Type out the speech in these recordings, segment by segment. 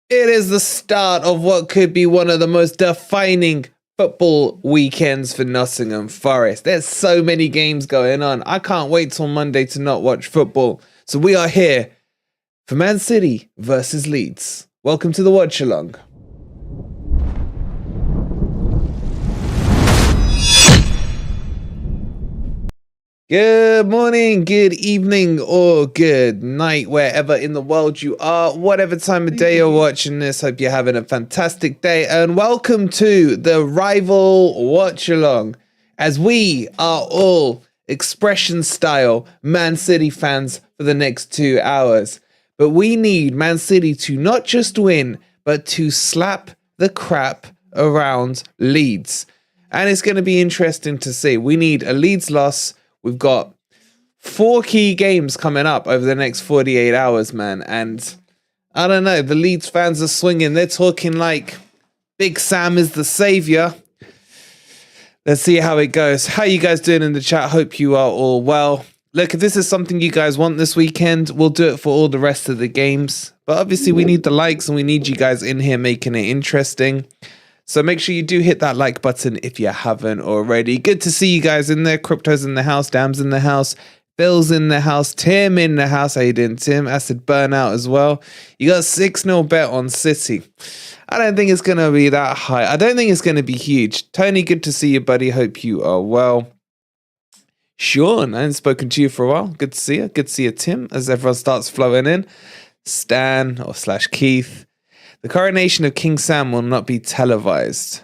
It is the start of what could be one of the most defining football weekends for Nottingham Forest. There's so many games going on. I can't wait till Monday to not watch football. So we are here for Man City versus Leeds. Welcome to the watch along. Good morning, good evening, or good night, wherever in the world you are, whatever time of day you're watching this. Hope you're having a fantastic day, and welcome to the rival watch along, as we are all expression style Man City fans for the next 2 hours. But we need Man City to not just win, but to slap the crap around Leeds. And it's going to be interesting to see. We need a Leeds loss. We've got 4 key games coming up over the next 48 hours, man. And I don't know, the Leeds fans are swinging. They're talking like Big Sam is the savior. Let's see how it goes. How you guys doing in the chat? Hope you are all well. Look, if this is something you guys want this weekend, we'll do it for all the rest of the games. But obviously we need the likes and we need you guys in here making it interesting. So make sure you do hit that like button if you haven't already. Good to see you guys in there. Crypto's in the house. Dam's in the house. Phil's in the house. Tim in the house. How you doing, Tim? Acid Burnout as well. You got a 6-0 bet on City. I don't think it's going to be that high. I don't think it's going to be huge. Tony, good to see you, buddy. Hope you are well. Sean, I haven't spoken to you for a while. Good to see you. Good to see you, Tim, as everyone starts flowing in. Stan or / Keith. The coronation of King Sam will not be televised.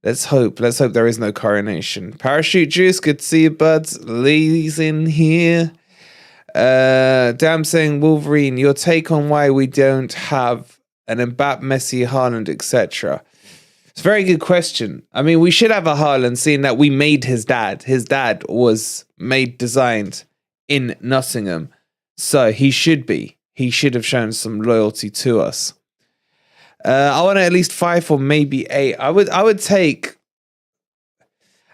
Let's hope. Let's hope there is no coronation. Parachute Juice, good to see you, buds. Lee's in here. Damn saying Wolverine, your take on why we don't have an Mbappe, Messi, Haaland, etc. It's a very good question. I mean, we should have a Haaland, seeing that we made his dad. His dad was designed in Nottingham. So he should be. He should have shown some loyalty to us. I want at least 5 or maybe 8. I would take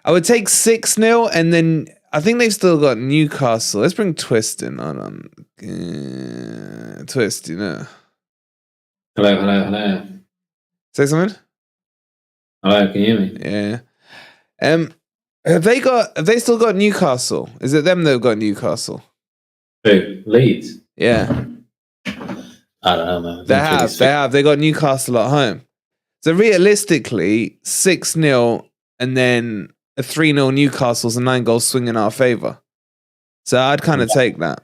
6-0, and then I think they've still got Newcastle. Let's bring Twist in. Hold on. Twist, you know. Hello. Say something? Hello, can you hear me? Yeah. Have they still got Newcastle? Is it them that have got Newcastle? Who? Leeds? Yeah. I don't know, man. They have. They got Newcastle at home. So realistically, 6-0 and then a 3-0 Newcastle's a 9-goal swing in our favour. So I'd kind of take that.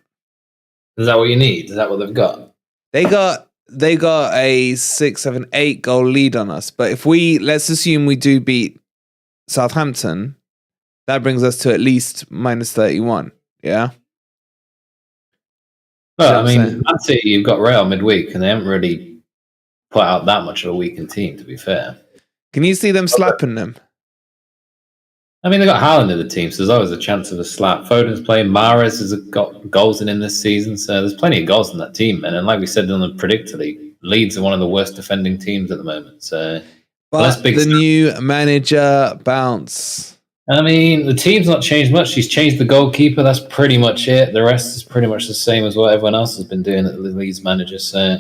Is that what you need? Is that what they've got? They got a 6, 7, 8 goal lead on us. But if let's assume we do beat Southampton, that brings us to at least minus 31. Yeah. Well, I mean, Man City, you've got Real midweek, and they haven't really put out that much of a weakened team, to be fair. Can you see them slapping them? I mean, they got Haaland in the team, so there's always a chance of a slap. Foden's playing. Mahrez has got goals in him this season, so there's plenty of goals in that team, man. And like we said on the Predictor League, Leeds are one of the worst defending teams at the moment. So, but the new manager bounce. I mean, the team's not changed much. He's changed the goalkeeper. That's pretty much it. The rest is pretty much the same as what everyone else has been doing at the Leeds manager. So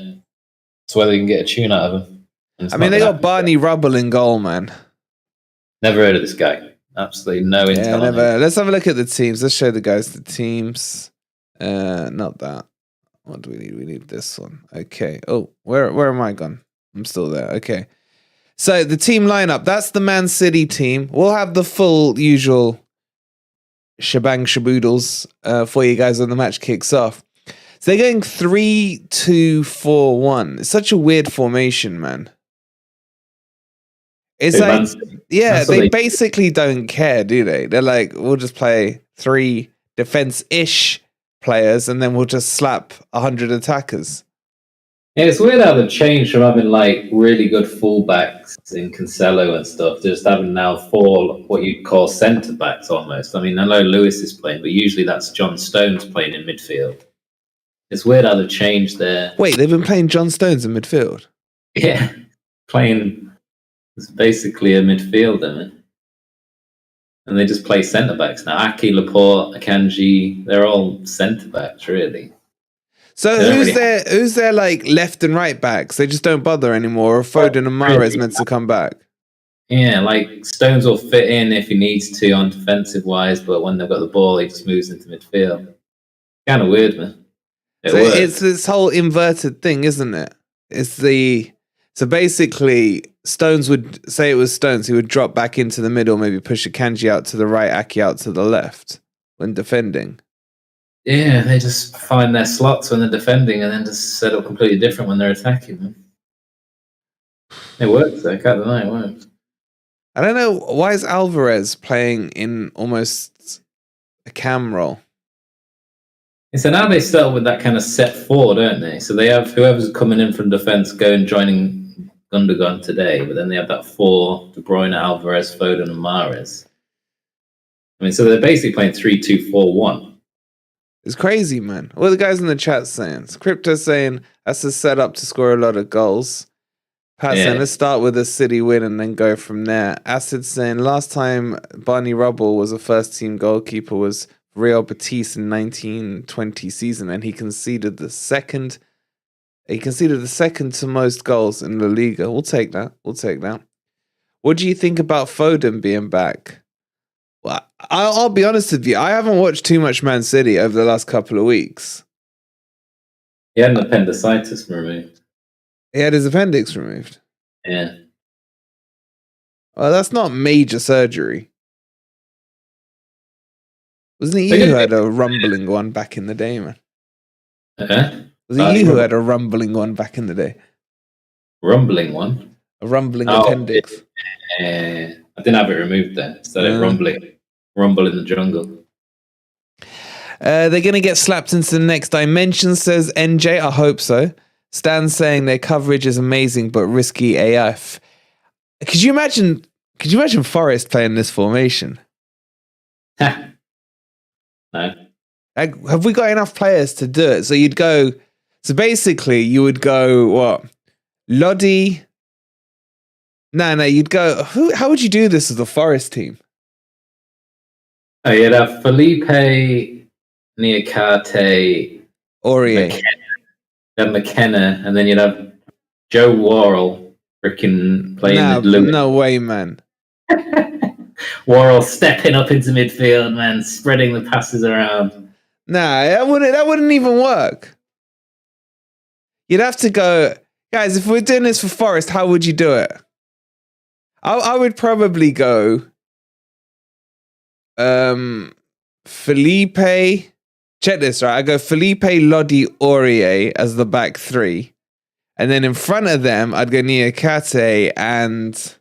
it's whether you can get a tune out of him. I mean, they got Barney Rubble in goal, man. Never heard of this guy. Absolutely no intel. Yeah, never. Let's have a look at the teams. Let's show the guys the teams. Not that. What do we need? We need this one. Okay. Oh, where am I gone? I'm still there. Okay. So the team lineup, that's the Man City team. We'll have the full usual shebang shaboodles for you guys when the match kicks off. So they're going 3-2-4-1. It's such a weird formation, man. It's like, yeah, they basically don't care, do they? They're like, we'll just play 3 defense-ish players and then we'll just slap 100 attackers. Yeah, it's weird how they've changed from having like really good fullbacks in Cancelo and stuff to just having now 4 what you'd call centre backs almost. I mean, I know Lewis is playing, but usually that's John Stones playing in midfield. It's weird how they've changed their. Wait, they've been playing John Stones in midfield? Yeah, playing. It's basically a midfielder, man. And they just play centre backs now. Aki, Laporte, Akanji, they're all centre backs, really. So They don't who's really who's their like left and right backs? They just don't bother anymore. Or Foden and Mahrez meant to come back. Yeah, like Stones will fit in if he needs to on defensive wise, but when they've got the ball, he just moves into midfield. Kind of weird, man. It So it's works. this whole inverted thing, isn't it? So basically Stones would say it was Stones. He would drop back into the middle, maybe push Akanji out to the right, Aki out to the left when defending. Yeah, they just find their slots when they're defending and then just set up completely different when they're attacking. Man. It works, though. I can't deny it works. I don't know, why is Alvarez playing in almost a cam role? So now they start with that kind of set four, don't they? So they have whoever's coming in from defence go and joining Gundogan today, but then they have that four: De Bruyne, Alvarez, Foden, and Mahrez. I mean, so they're basically playing 3-2-4-1. It's crazy, man. What are the guys in the chat saying? Crypto saying that's a setup to score a lot of goals. Pat saying let's start with a City win and then go from there. Acid saying last time Barney Rubble was a first team goalkeeper was Real Betis in 1920 season, and he conceded the second to most goals in La Liga. We'll take that. What do you think about Foden being back? Well, I'll be honest with you. I haven't watched too much Man City over the last couple of weeks. He had an appendicitis removed. He had his appendix removed. Yeah. Well, that's not major surgery. Wasn't it you who had a rumbling one back in the day, man? Was it you who had a rumbling one back in the day? Rumbling one? A rumbling appendix. I didn't have it removed then. Instead of rumbling. Rumble in the jungle. They're going to get slapped into the next dimension, says NJ. I hope so. Stan's saying their coverage is amazing but risky AF. Could you imagine Forest playing this formation? No. Have we got enough players to do it? So basically you would go what? Lodi. No, you'd go. How would you do this as a Forest team? Oh, you'd have Felipe, Niakate, Aurier. McKenna, and then you'd have Joe Worrell freaking playing Lewis. No way, man. Worrell stepping up into midfield, man, spreading the passes around. Nah, that wouldn't even work. You'd have to go, guys, if we're doing this for Forest, how would you do it? I would probably go Felipe. Check this, right? I go Felipe, Lodi, Aurier as the back three. And then in front of them, I'd go Niakate and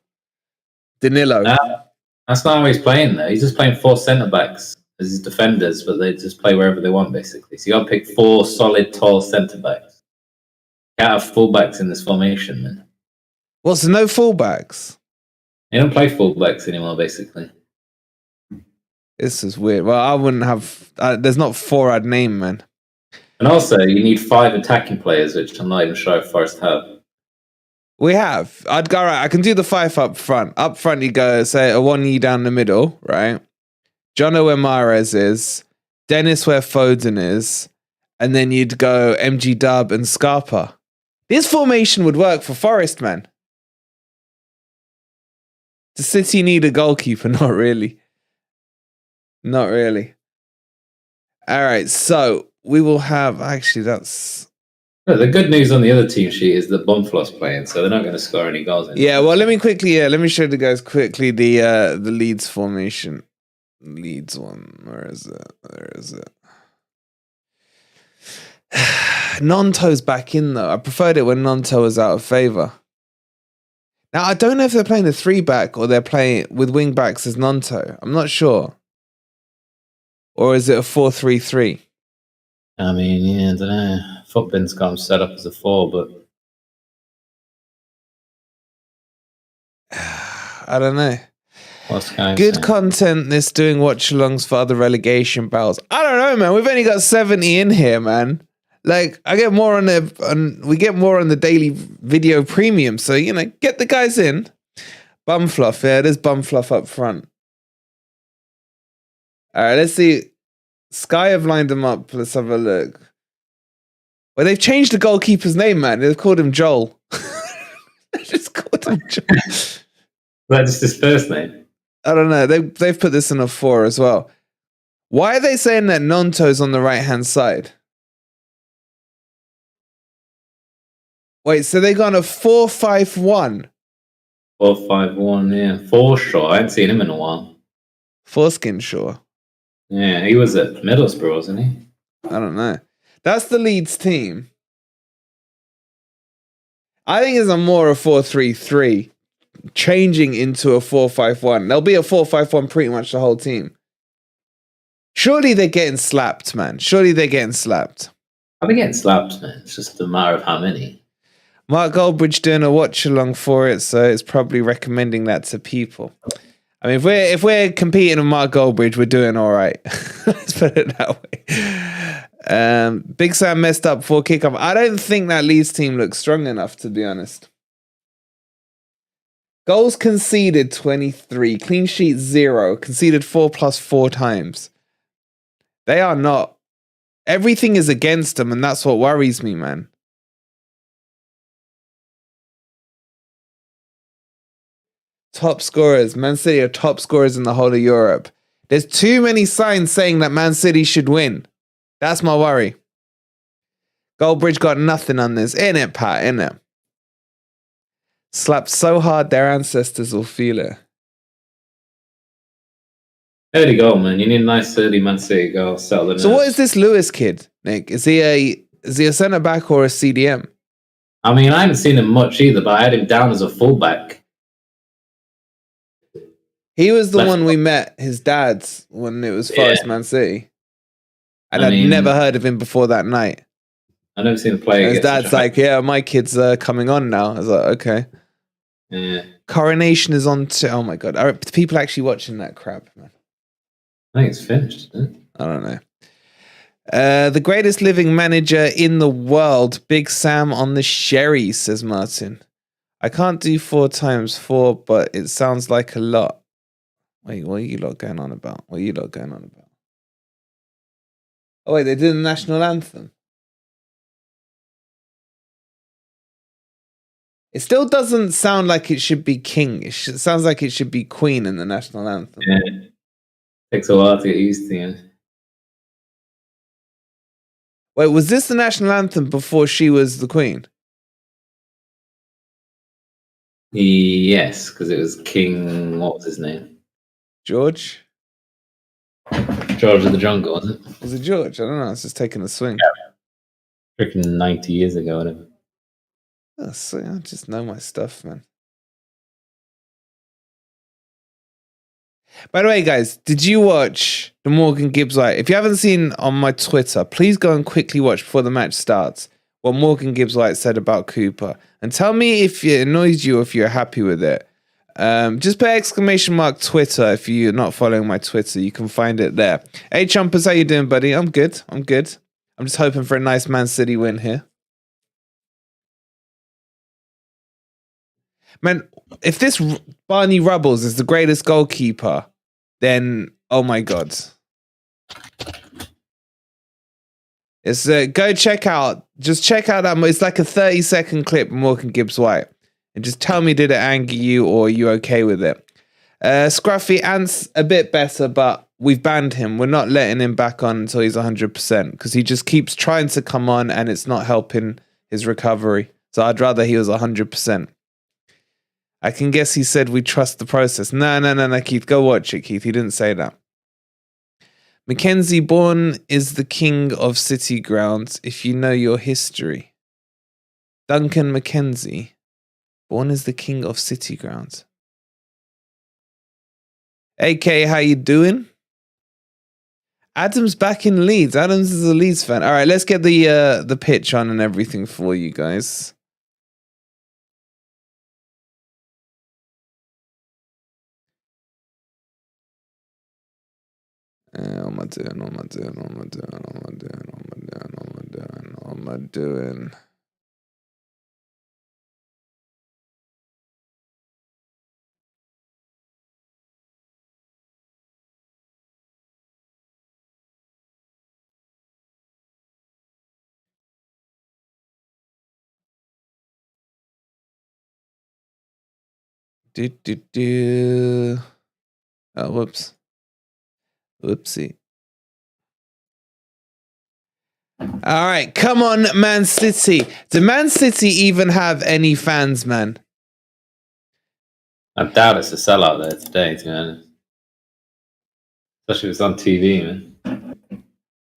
Danilo. That's not how he's playing, though. He's just playing four centre-backs as his defenders, but they just play wherever they want, basically. So you got to pick four solid, tall centre-backs. You can't have full-backs in this formation, man. What, so no full-backs? They don't play full-backs anymore, basically. This is weird. Well, I wouldn't have... there's not four I'd name, man. And also, you need 5 attacking players, which I'm not even sure if Forest have. We have. I'd go, right, I can do the 5 up front. Up front, you go, say, a 1E down the middle, right? Jono where Mahrez is. Dennis where Foden is. And then you'd go MG Dub and Scarpa. This formation would work for Forest, man. Does City need a goalkeeper? Not really. Not really. All right, so we will have... Actually, that's... No, the good news on the other team sheet is that Bumflo's playing, so they're not going to score any goals. Yeah, well, let me show the guys quickly the Leeds formation. Leeds one. Where is it? Nonto's back in, though. I preferred it when Nonto was out of favour. Now, I don't know if they're playing the 3-back or they're playing with wing-backs as Nonto. I'm not sure. Or is it a 4-3-3? I mean, yeah, I don't know. Footbin's got him set up as a 4, but... I don't know. Good content this doing watch-alongs for other relegation battles. I don't know, man. We've only got 70 in here, man. Like, I get more we get more on the daily video premium. So, get the guys in. Bumfluff, yeah, there's Bumfluff up front. All right, let's see. Sky have lined them up. Let's have a look. Well, they've changed the goalkeeper's name, man. They've called him Joel. They just called him Joel. That's his first name. I don't know. They've put this in a 4 as well. Why are they saying that Nonto's on the right-hand side? Wait, so they gone a 4-5-1? 4-5-1, yeah. Forshaw. I haven't seen him in a while. Forskinshaw. Yeah, he was at Middlesbrough, wasn't he? I don't know. That's the Leeds team. I think it's a more a 4-3-3, changing into a 4-5-1. There'll be a 4-5-1 pretty much the whole team. Surely they're getting slapped, man. Surely they're getting slapped. I'll be getting slapped, man. It's just a matter of how many. Mark Goldbridge doing a watch along for it, so it's probably recommending that to people. I mean, if we're competing with Mark Goldbridge, we're doing all right. Let's put it that way. Big Sam messed up before kickoff. I don't think that Leeds team looks strong enough, to be honest. Goals conceded 23, clean sheet 0, conceded 4+4 times. They are not. Everything is against them, and that's what worries me, man. Top scorers. Man City are top scorers in the whole of Europe. There's too many signs saying that Man City should win. That's my worry. Goldbridge got nothing on this. Innit, Pat? Innit? Slapped so hard their ancestors will feel it. Early goal, man. You need a nice early Man City goal. Settle the nerves. So what is this Lewis kid, Nick? Is he a centre back or a CDM? I mean, I haven't seen him much either, but I had him down as a fullback. He was the one we met, his dad's, when it was Forest Man City. And I'd never heard of him before that night. I've never seen him play. His dad's like, yeah, my kid's coming on now. I was like, okay. Yeah. Coronation is on to, oh my God. Are people actually watching that crap, man? I think it's finished, isn't it? I don't know. The greatest living manager in the world, Big Sam on the sherry, says Martin. I can't do 4 times 4, but it sounds like a lot. Wait, what are you lot going on about? What are you lot going on about? Oh, wait, they did the national anthem. It still doesn't sound like it should be king. It sounds like it should be queen in the national anthem. Yeah. Takes a while to get used to it. Wait, was this the national anthem before she was the queen? Yes, because it was King, what was his name? George? George of the Jungle, was it? Was it George? I don't know. It's just taking a swing. Yeah. Freaking 90 years ago, whatever. Oh, so I just know my stuff, man. By the way, guys, did you watch the Morgan Gibbs-White? If you haven't seen on my Twitter, please go and quickly watch before the match starts what Morgan Gibbs-White said about Cooper. And tell me if it annoys you or if you're happy with it. Just put ! Twitter if you're not following my Twitter. You can find it there. Hey, Chumpers, how you doing, buddy? I'm good. I'm just hoping for a nice Man City win here. Man, if this Barney Rubbles is the greatest goalkeeper, then oh my God. It's go check out. Just check out that. It's like a 30-second clip of Morgan Gibbs-White. And just tell me, did it anger you or are you okay with it? Scruffy Ant's a bit better, but we've banned him. We're not letting him back on until he's 100% because he just keeps trying to come on and it's not helping his recovery. So I'd rather he was 100%. I can guess he said we trust the process. No, Keith. Go watch it, Keith. He didn't say that. Mackenzie, Bourne is the king of city grounds if you know your history. Duncan Mackenzie. Bourne is the king of city grounds. AK, how you doing? Adam's back in Leeds. Adams is a Leeds fan. All right, let's get the pitch on and everything for you guys. What am I doing? Oh, whoops. Whoopsie. All right, come on, Man City. Do Man City even have any fans, man? I doubt it's a sellout there today, to be honest. Especially if it's on TV, man.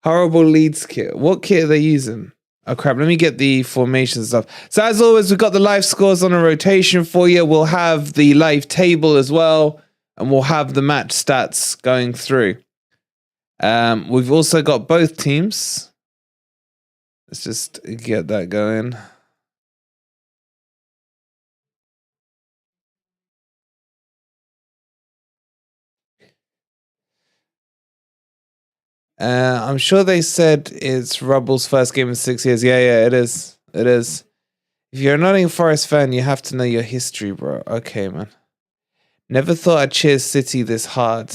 Horrible Leeds kit. What kit are they using? Oh, crap. Let me get the formation stuff. So, as always, we've got the live scores on a rotation for you. We'll have the live table as well, and we'll have the match stats going through. We've also got both teams. Let's just get that going. I'm sure they said it's Rubble's first game in 6 years. Yeah, it is. It is. If you're a Nottingham Forest fan, you have to know your history, bro. Okay, man. Never thought I'd cheer City this hard.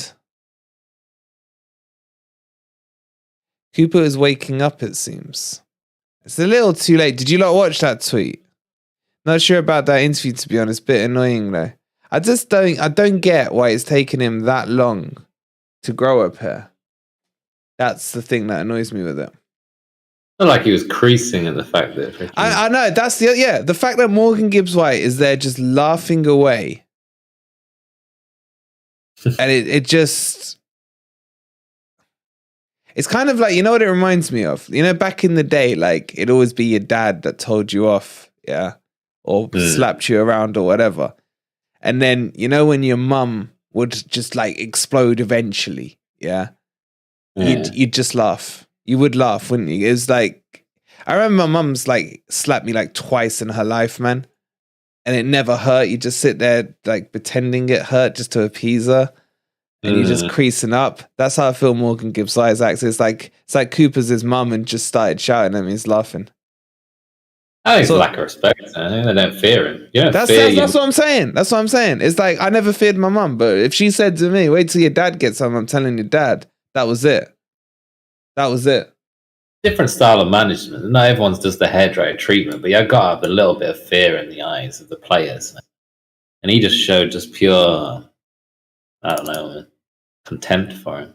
Cooper is waking up, it seems. It's a little too late. Did you not watch that tweet? Not sure about that interview, to be honest. Bit annoying, though. I don't get why it's taken him that long to grow up here. That's the thing that annoys me with it. Not like he was creasing at the fact that... I know, that's the fact that Morgan Gibbs-White is there just laughing away. And it just... It's kind of like, you know what it reminds me of? You know, back in the day, like, it'd always be your dad that told you off, yeah? Or slapped you around or whatever. And then, you know, when your mum would just, like, explode eventually, yeah? You'd just laugh. You would laugh, wouldn't you? It was like, I remember my mum's, like, slapped me, like, twice in her life, man. And it never hurt. You just sit there, like, pretending it hurt just to appease her. And you're just creasing up. That's how I feel Morgan Gibbs-White's acts. It's like Cooper's his mum and just started shouting at me. He's laughing. I think it's lack of respect. I think they don't fear him. You don't that's what I'm saying. That's what I'm saying. It's like, I never feared my mum, but if she said to me, wait till your dad gets home, I'm telling your dad, that was it. That was it. Different style of management. Not everyone's does the hairdryer treatment, but you've got to have a little bit of fear in the eyes of the players. And he just showed just pure, I don't know, man, contempt for him.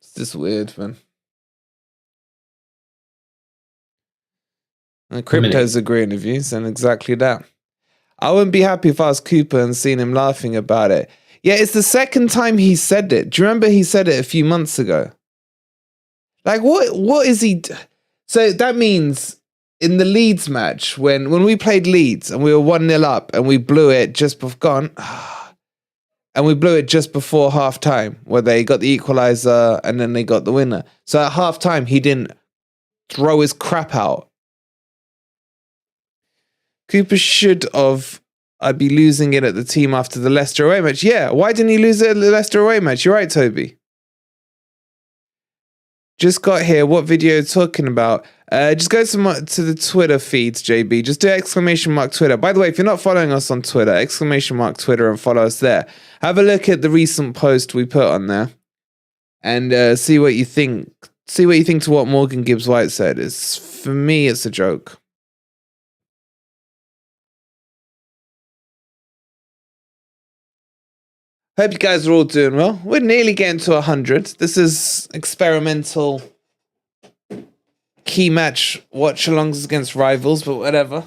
It's just weird, man. And Crypto's agreeing with you, saying exactly that. I wouldn't be happy if I was Cooper and seen him laughing about it. Yeah, it's the second time he said it. Do you remember he said it a few months ago? Like, what is he... So that means in the Leeds match, when we played Leeds and we were 1-0 up and we blew it just before... And we blew it just before half-time, where they got the equalizer and then they got the winner. So at half-time, he didn't throw his crap out. Cooper should have... I'd be losing it at the team after the Leicester away match. Yeah, why didn't he lose it at the Leicester away match? You're right, Toby. Just got here. What video are you talking about? Just go to the Twitter feeds, JB. Just do ! Twitter. By the way, if you're not following us on Twitter, ! Twitter and follow us there. Have a look at the recent post we put on there. And see what you think. See what you think to what Morgan Gibbs-White said. For me, it's a joke. Hope you guys are all doing well. We're nearly getting to 100. This is experimental key match watch-alongs against rivals, but whatever.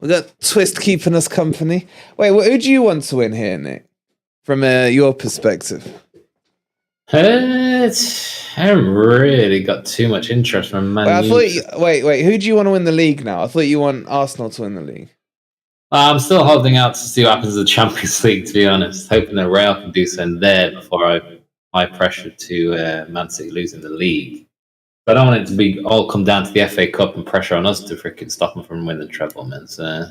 We got Twist keeping us company. Wait, who do you want to win here, Nick? From your perspective. I haven't really got too much interest from Man U. Wait, who do you want to win the league now? I thought you want Arsenal to win the league. I'm still holding out to see what happens in the Champions League, to be honest. Hoping that Real can do something there before I pressure to Man City losing the league. But I don't want it to be all come down to the FA Cup and pressure on us to freaking stop them from winning the treble, man. So,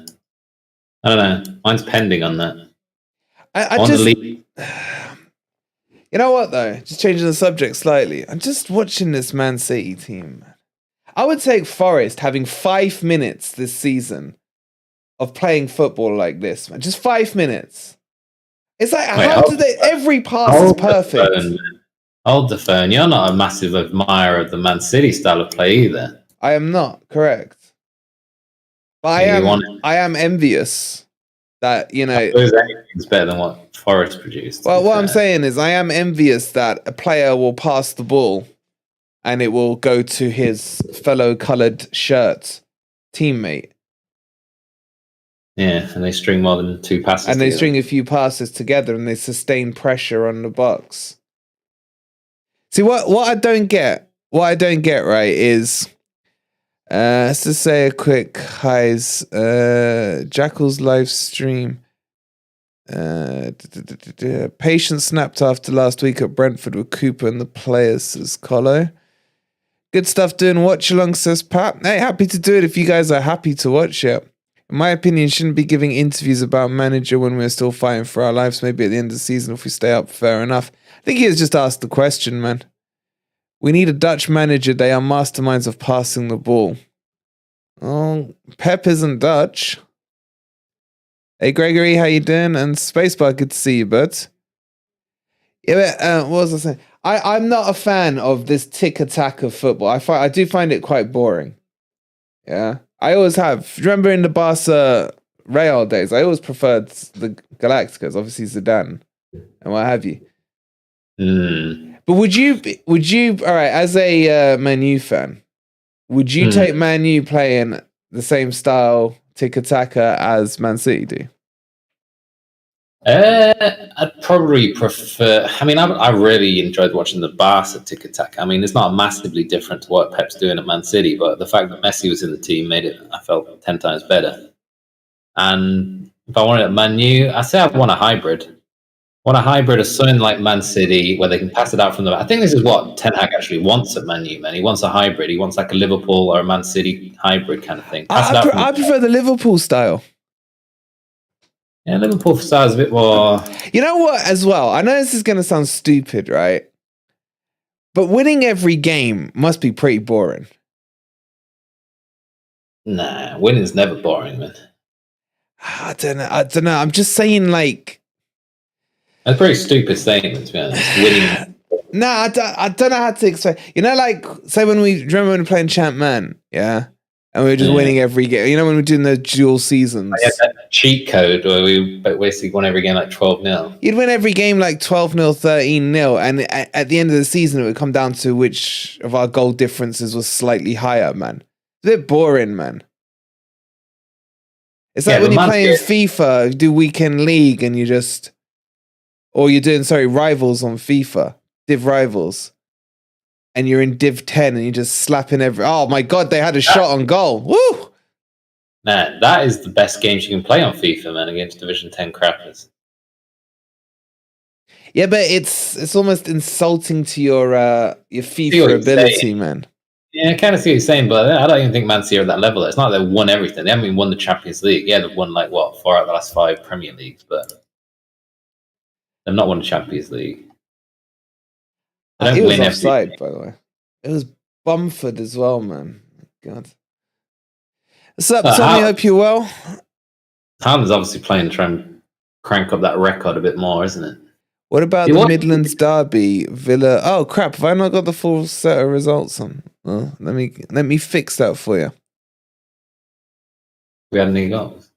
I don't know. Mine's pending on that. You know what, though? Just changing the subject slightly. I'm just watching this Man City team. I would take Forest having 5 minutes this season of playing football like this, man. Just 5 minutes. It's like, every pass is perfect. Hold the phone. You're not a massive admirer of the Man City style of play either. I am not, correct. But I am envious that, you know. I suppose anything's better than what Forest produced. Well, what I'm saying is I am envious that a player will pass the ball and it will go to his fellow coloured shirt teammate. Yeah, and they string more than 2 passes and they together. string a few passes together and they sustain pressure on the box. See, what I don't get, right, is let's just say a quick highs. Jackal's live stream. Patience snapped after last week at Brentford with Cooper and the players, says Colo. Good stuff doing watch along, says Pat. Hey, happy to do it if you guys are happy to watch it. In my opinion, shouldn't be giving interviews about manager when we're still fighting for our lives. Maybe at the end of the season, if we stay up, fair enough. I think he has just asked the question, man. We need a Dutch manager. They are masterminds of passing the ball. Oh, Pep isn't Dutch. Hey, Gregory, how you doing? And Spacebar, good to see you, bud. Yeah, but, what was I saying? I'm not a fan of this tick-attack of football. I do find it quite boring. Yeah. I always have. Remember in the Barca Real days, I always preferred the Galacticos, obviously Zidane and what have you. But would you, all right, as a Man U fan, would you take Man U playing the same style tiki-taka as Man City do? I'd probably prefer. I mean, I really enjoyed watching the Barca tiki-taka. I mean, it's not massively different to what Pep's doing at Man City, but the fact that Messi was in the team made it, I felt, 10 times better. And if I wanted a Man U, I say I want a hybrid. I want a hybrid of something like Man City where they can pass it out from the. I think this is what Ten Hag actually wants at Man U, man. He wants a hybrid. He wants like a Liverpool or a Man City hybrid kind of thing. I prefer the Liverpool style. Yeah, Liverpool style is a bit more. You know what, as well? I know this is going to sound stupid, right? But winning every game must be pretty boring. Nah, winning's never boring, man. I don't know. I'm just saying, like. That's a pretty stupid statement, to be honest. Winning. Nah, I don't know how to explain. You know, like, say remember when we were playing Champ Man, yeah? And we were just winning every game. You know, when we were doing the dual seasons. I had that cheat code where we basically won every game like 12-0. You'd win every game like 12-0, 13-0. And at the end of the season, it would come down to which of our goal differences was slightly higher, man. It's a bit boring, man. It's like when you're playing FIFA, you do weekend league and you just... Or you're doing, rivals on FIFA. Div Rivals. And you're in Div 10 and you're just slapping every... Oh my God, they had a shot on goal. Woo! Nah, that is the best games you can play on FIFA, man, against Division 10 crappers. Yeah, but it's almost insulting to your FIFA ability, man. Yeah, I kind of see what you're saying, but I don't even think Man City are at that level. It's not that they've won everything. They haven't even won the Champions League. Yeah, they've won, 4 out of the last 5 Premier Leagues, but they've not won the Champions League. It was offside, by the way. It was Bumford as well, man. God. What's up, Tommy? Hope you're well. Haaland's obviously playing to try and crank up that record a bit more, isn't it? What about the Midlands derby, Villa? Oh crap! Have I not got the full set of results on? Oh, let me fix that for you. We had any goals?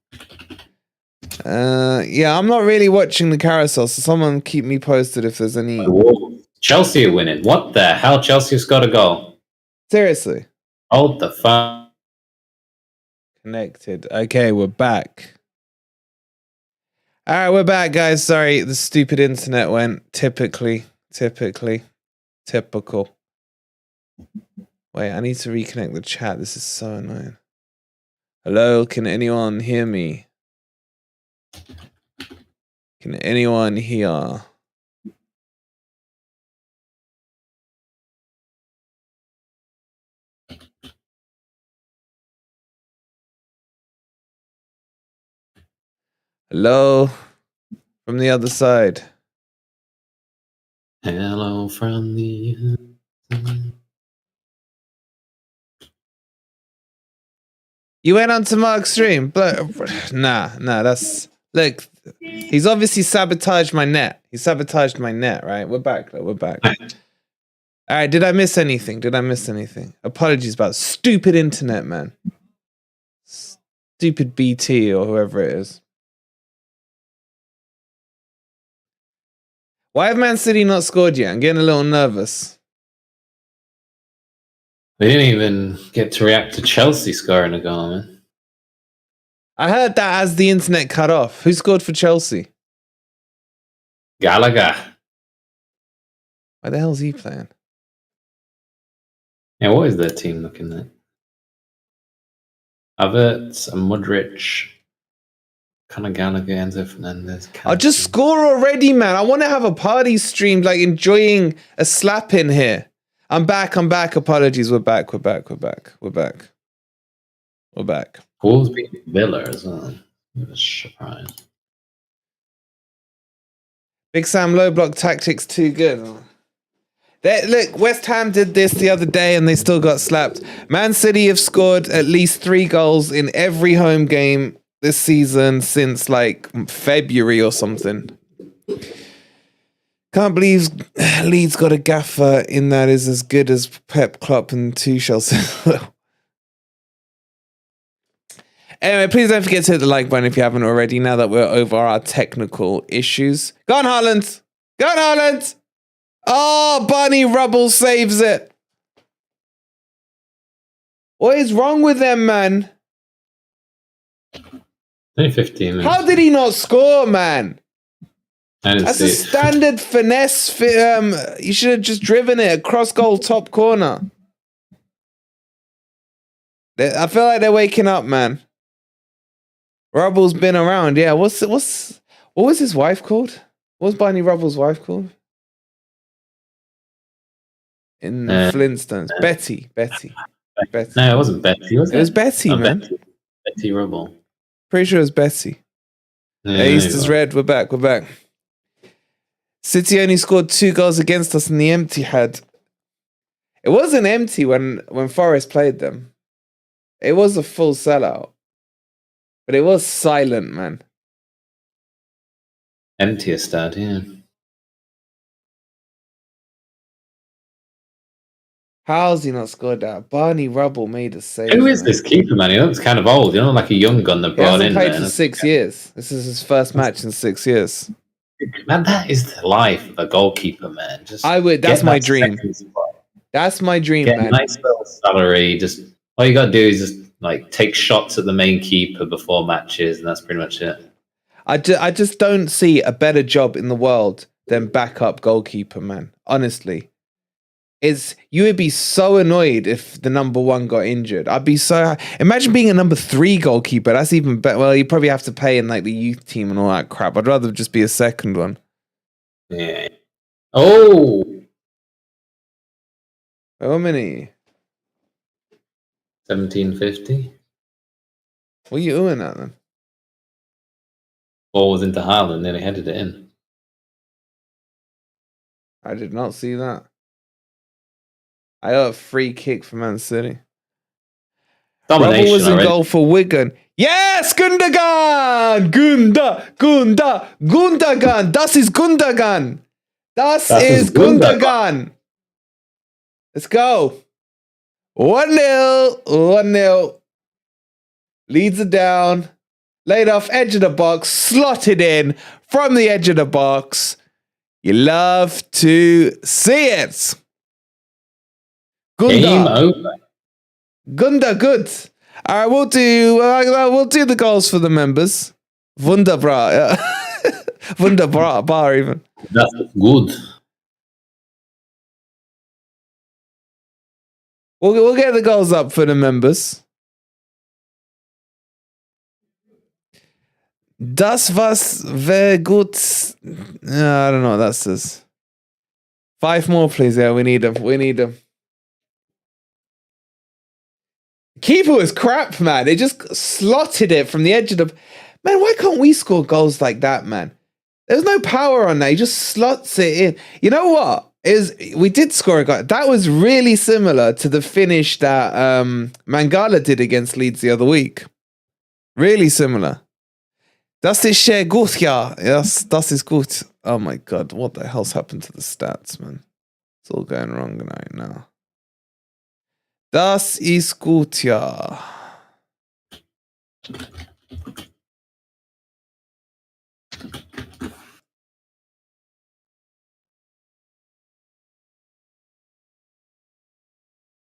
Yeah, I'm not really watching the carousel, so someone keep me posted if there's any. Chelsea are winning. What the hell? Chelsea has got a goal. Seriously. Hold the fuck. Connected. Okay, we're back. All right, we're back, guys. Sorry, the stupid internet went. Typical. Wait, I need to reconnect the chat. This is so annoying. Hello, can anyone hear me? Can anyone hear? Hello, from the other side. Hello from the other side. You went onto Mark's stream, but nah, that's look. He's obviously sabotaged my net. He sabotaged my net, right? We're back, though. We're back. All right. Did I miss anything? Apologies about stupid internet, man. stupid BT or whoever it is. Why have Man City not scored yet? I'm getting a little nervous. They didn't even get to react to Chelsea scoring a goal, man. I heard that as the internet cut off. Who scored for Chelsea? Gallagher. Why the hell is he playing? Yeah, what is their team looking at? Havertz, Mudrich, Conor Gallagher, Enzo Fernandez. I'll just score already, man. I want to have a party stream, like enjoying a slap in here. I'm back. Apologies. We're back. Wolves beat Villa as well. It was a surprise. Big Sam low block tactics too good. Look, West Ham did this the other day and they still got slapped. Man City have scored at least 3 goals in every home game this season since like February or something. Can't believe Leeds got a gaffer in that is as good as Pep, Klopp and Tuchel. Anyway, please don't forget to hit the like button if you haven't already, now that we're over our technical issues. Go on, Haaland! Go on, Haaland! Oh, Barney Rubble saves it. What is wrong with them, man? Only 15 minutes. How did he not score, man? That's a standard finesse. You should have just driven it across goal top corner. I feel like they're waking up, man. Rubble's been around. Yeah, what was his wife called? What was Barney Rubble's wife called? In Flintstones. Betty. No, it wasn't Betty, was it? It was Betty, man. Betty Rubble. Pretty sure it was Betty. Yeah, Easter's red. We're back. City only scored 2 goals against us in the empty had. It wasn't empty when Forest played them. It was a full sellout. But it was silent, man. Empty stat, yeah. How's he not scored that? Barney Rubble made a save. Who is this keeper, man? He looks kind of old. You know, like a young gun that brought in. He hasn't played for 6 years. This is his first match in 6 years. Man, that is the life of a goalkeeper, man. That's my dream. That's my dream, get man. A nice little salary. Just all you gotta do is just like take shots at the main keeper before matches, and that's pretty much it. I just don't see a better job in the world than backup goalkeeper, man. Honestly. You would be so annoyed if the number 1 got injured. Imagine being a number 3 goalkeeper. That's even better. Well, you probably have to pay in like the youth team and all that crap. I'd rather just be a second one. Yeah. Oh. How many? 1750. What are you doing at then? Ball was into Haaland, then he headed it in. I did not see that. I got a free kick for Man City. Domination was in already. goal for Wigan. Yes, Gundogan! Gundogan! Das ist Gundogan! Das ist Gundogan! Let's go. 1-0. Leeds are down. Laid off edge of the box. Slotted in from the edge of the box. You love to see it. Game over. Gunda, good. All right, we'll do the goals for the members. Wunderbar, yeah. Wunderbar, even. That's good. We'll get the goals up for the members. Das was very gut. I don't know what that says. 5 more, please. Yeah, we need them. Keeper was crap, man. They just slotted it from the edge of the... Man, why can't we score goals like that, man? There's no power on that. He just slots it in. You know what? We did score a goal. That was really similar to the finish that Mangala did against Leeds the other week. Really similar. Das ist sehr gut, ja. Yes, das ist gut. Oh my God, what the hell's happened to the stats, man? It's all going wrong right now. Das ist gut, ja.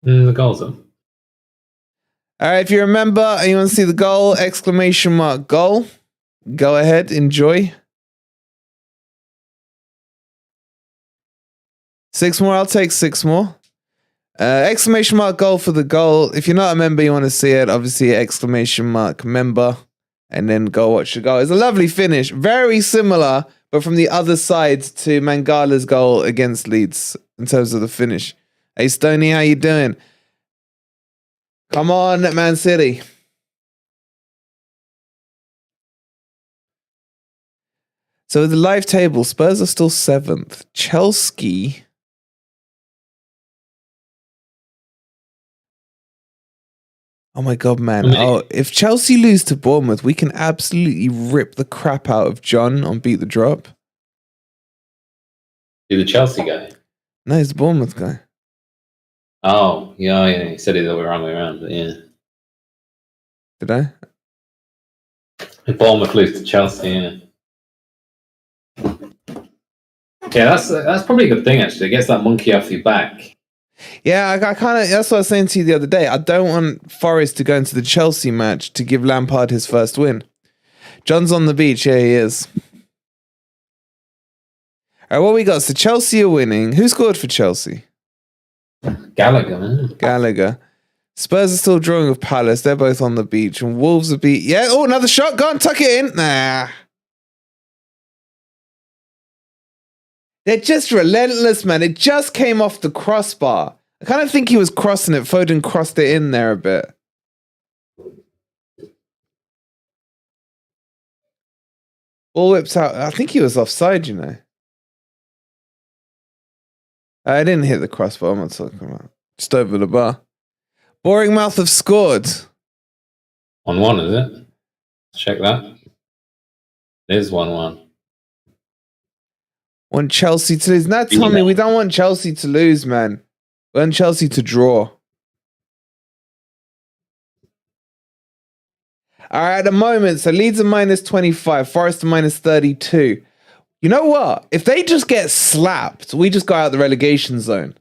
The goals are. All right, if you remember and you want to see the goal, exclamation mark goal. Go ahead, enjoy. 6 more, I'll take 6 more. Exclamation mark goal for the goal. If you're not a member, you want to see it, obviously exclamation mark member, and then go watch the goal. It's a lovely finish. Very similar, but from the other side to Mangala's goal against Leeds in terms of the finish. Hey, Stoney, how you doing? Come on, Man City. So the live table, Spurs are still 7th. Chelsea. Oh my God, man. Oh, if Chelsea lose to Bournemouth, we can absolutely rip the crap out of John on Beat the Drop. You're the Chelsea guy? No, he's the Bournemouth guy. Oh, yeah. He said it the wrong way around, but yeah. Did I? Bournemouth lose to Chelsea, yeah. Yeah, that's probably a good thing, actually. It gets that monkey off your back. Yeah, I kind of, that's what I was saying to you the other day. I don't want Forest to go into the Chelsea match to give Lampard his first win. John's on the beach. Yeah, he is. All right, what we got? So Chelsea are winning. Who scored for Chelsea? Gallagher, man. Gallagher. Spurs are still drawing with Palace. They're both on the beach. And Wolves are beat. Yeah, oh, another shot. Go on, tuck it in. Nah. They're just relentless, man. It just came off the crossbar. I kind of think he was crossing it. Foden crossed it in there a bit. Ball whips out. I think he was offside, you know. I didn't hit the crossbar. I'm not talking about. Just over the bar. Boring Mouth have scored. 1-1, is it? Check that. It is 1-1. Want Chelsea to lose? No, Tommy, we don't want Chelsea to lose, man. We want Chelsea to draw. All right, at the moment, so Leeds are minus 25, Forest are minus 32. You know what? If they just get slapped, we just go out the relegation zone.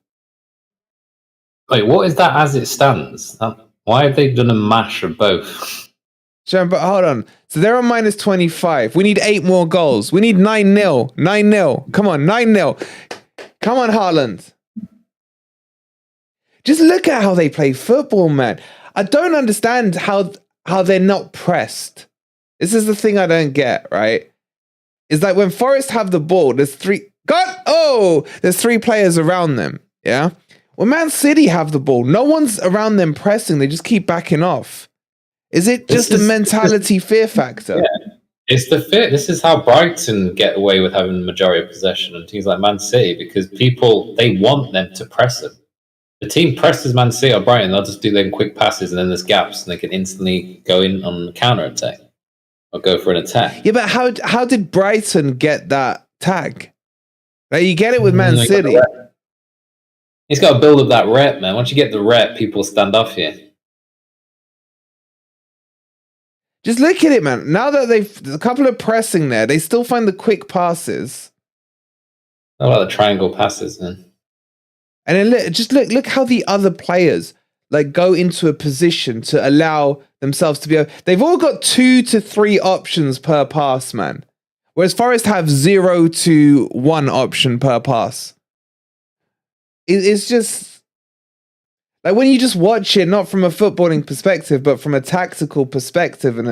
Wait, what is that as it stands? Why have they done a mash of both? But hold on. So they're on minus 25. We need 8 more goals. We need 9-0. 9-0. Come on, 9-0. Come on, Haaland. Just look at how they play football, man. I don't understand how they're not pressed. This is the thing I don't get, right? Is that when Forest have the ball, there's 3 players around them, yeah? When Man City have the ball, no one's around them pressing. They just keep backing off. Is it just a mentality fear factor? Yeah, it's the fear. This is how Brighton get away with having the majority of possession and teams like Man City, because people, they want them to press them. The team presses Man City or Brighton, they'll just do them quick passes and then there's gaps and they can instantly go in on the counter-attack or go for an attack. Yeah, but how did Brighton get that tag? Like, you get it with Man City. He's got to build up that rep, man. Once you get the rep, people stand off you. Just look at it, man. Now that there's a couple of pressing there, they still find the quick passes. I like the triangle passes, man. And then look how the other players like go into a position to allow themselves to be. They've all got 2 to 3 options per pass, man. Whereas Forest have 0 to 1 option per pass. It's just like when you just watch it, not from a footballing perspective, but from a tactical perspective and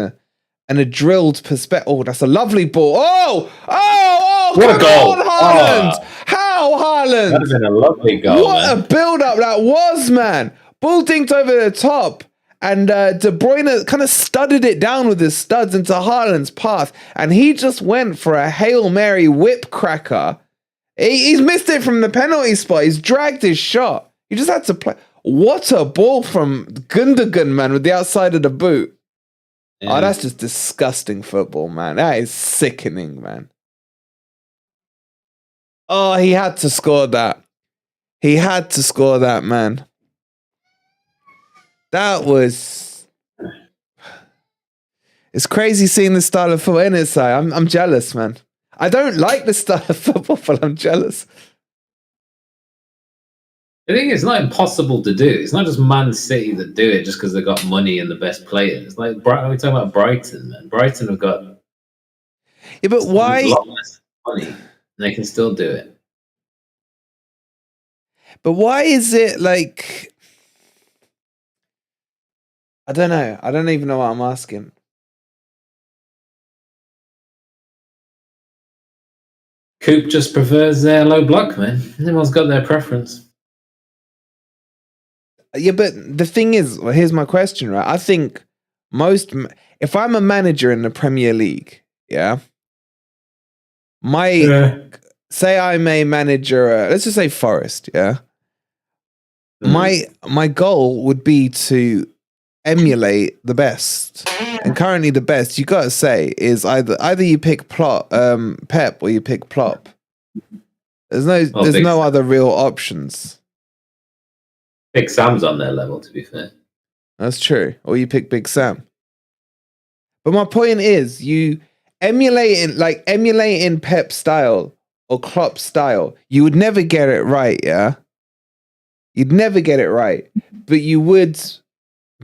a drilled perspective. Oh, that's a lovely ball. Oh! What a goal! Haaland! Oh. How, Haaland? That has been a lovely goal. What a build-up that was, man! Ball dinked over the top, and De Bruyne kind of studded it down with his studs into Haaland's path, and he just went for a Hail Mary whip cracker. He's missed it from the penalty spot. He's dragged his shot. He just had to play. What a ball from Gundogan, man, with the outside of the boot. Yeah. Oh, that's just disgusting football, man. That is sickening, man. Oh, he had to score that. He had to score that, man. That was... It's crazy seeing this style of football in it, Si. I'm jealous, man. I don't like this style of football, but I'm jealous. I think it's not impossible to do. It's not just Man City that do it just because they've got money and the best players. Like we're talking about Brighton, man. Brighton have got but a why? lot less money, and they can still do it. But why is it like? I don't know. I don't even know what I'm asking. Coop just prefers their low block, man. Everyone's got their preference. Yeah, but the thing is, well, here's my question, right? I think if I'm a manager in the Premier League, yeah, say I'm a manager, let's just say Forest, yeah. My goal would be to emulate the best, and currently the best you gotta say is either you pick Pep or you pick Plop. There's no other real options. Big Sam's on their level, to be fair. That's true. Or you pick Big Sam. But my point is, you emulating Pep style or Klopp style, you would never get it right, yeah? You'd never get it right. But you would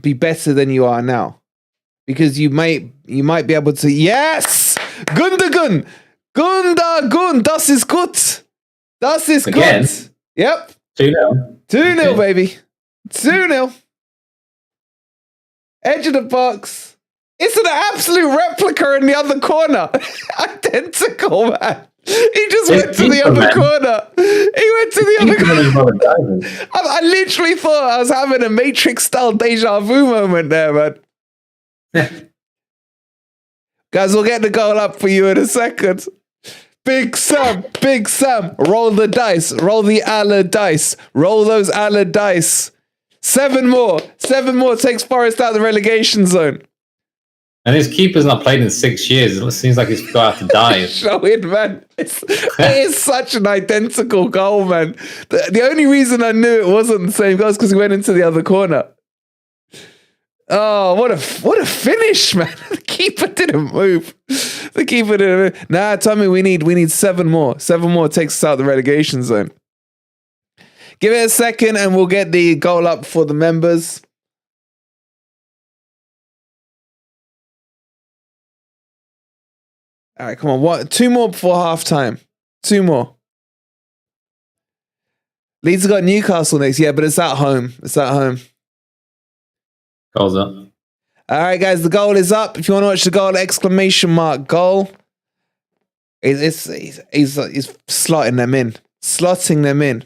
be better than you are now. Because you might be able to, yes! Gundogan! Gundogan! Das ist gut! Das ist gut! Yep. 2-0. 2-0, baby. 2-0. Edge of the box. It's an absolute replica in the other corner. Identical, man. He just went to the other corner. He went to the other corner. I literally thought I was having a Matrix-style deja vu moment there, man. Guys, we'll get the goal up for you in a second. Big Sam, roll the dice, roll the Allah dice, roll those Allah dice. 7 more takes Forest out of the relegation zone. And his keeper's not played in 6 years. It seems like he's got to dive. Show it, man. It is such an identical goal, man. The only reason I knew it wasn't the same goal is because he went into the other corner. Oh, what a finish, man. The keeper didn't move. Nah, Tommy, we need 7 more. 7 more takes us out of the relegation zone. Give it a second and we'll get the goal up for the members. All right, come on. 2 more before halftime. 2 more. Leeds have got Newcastle next, yeah, but it's at home. Goal's up. All right, guys, the goal is up. If you want to watch the goal, exclamation mark goal. He's slotting them in.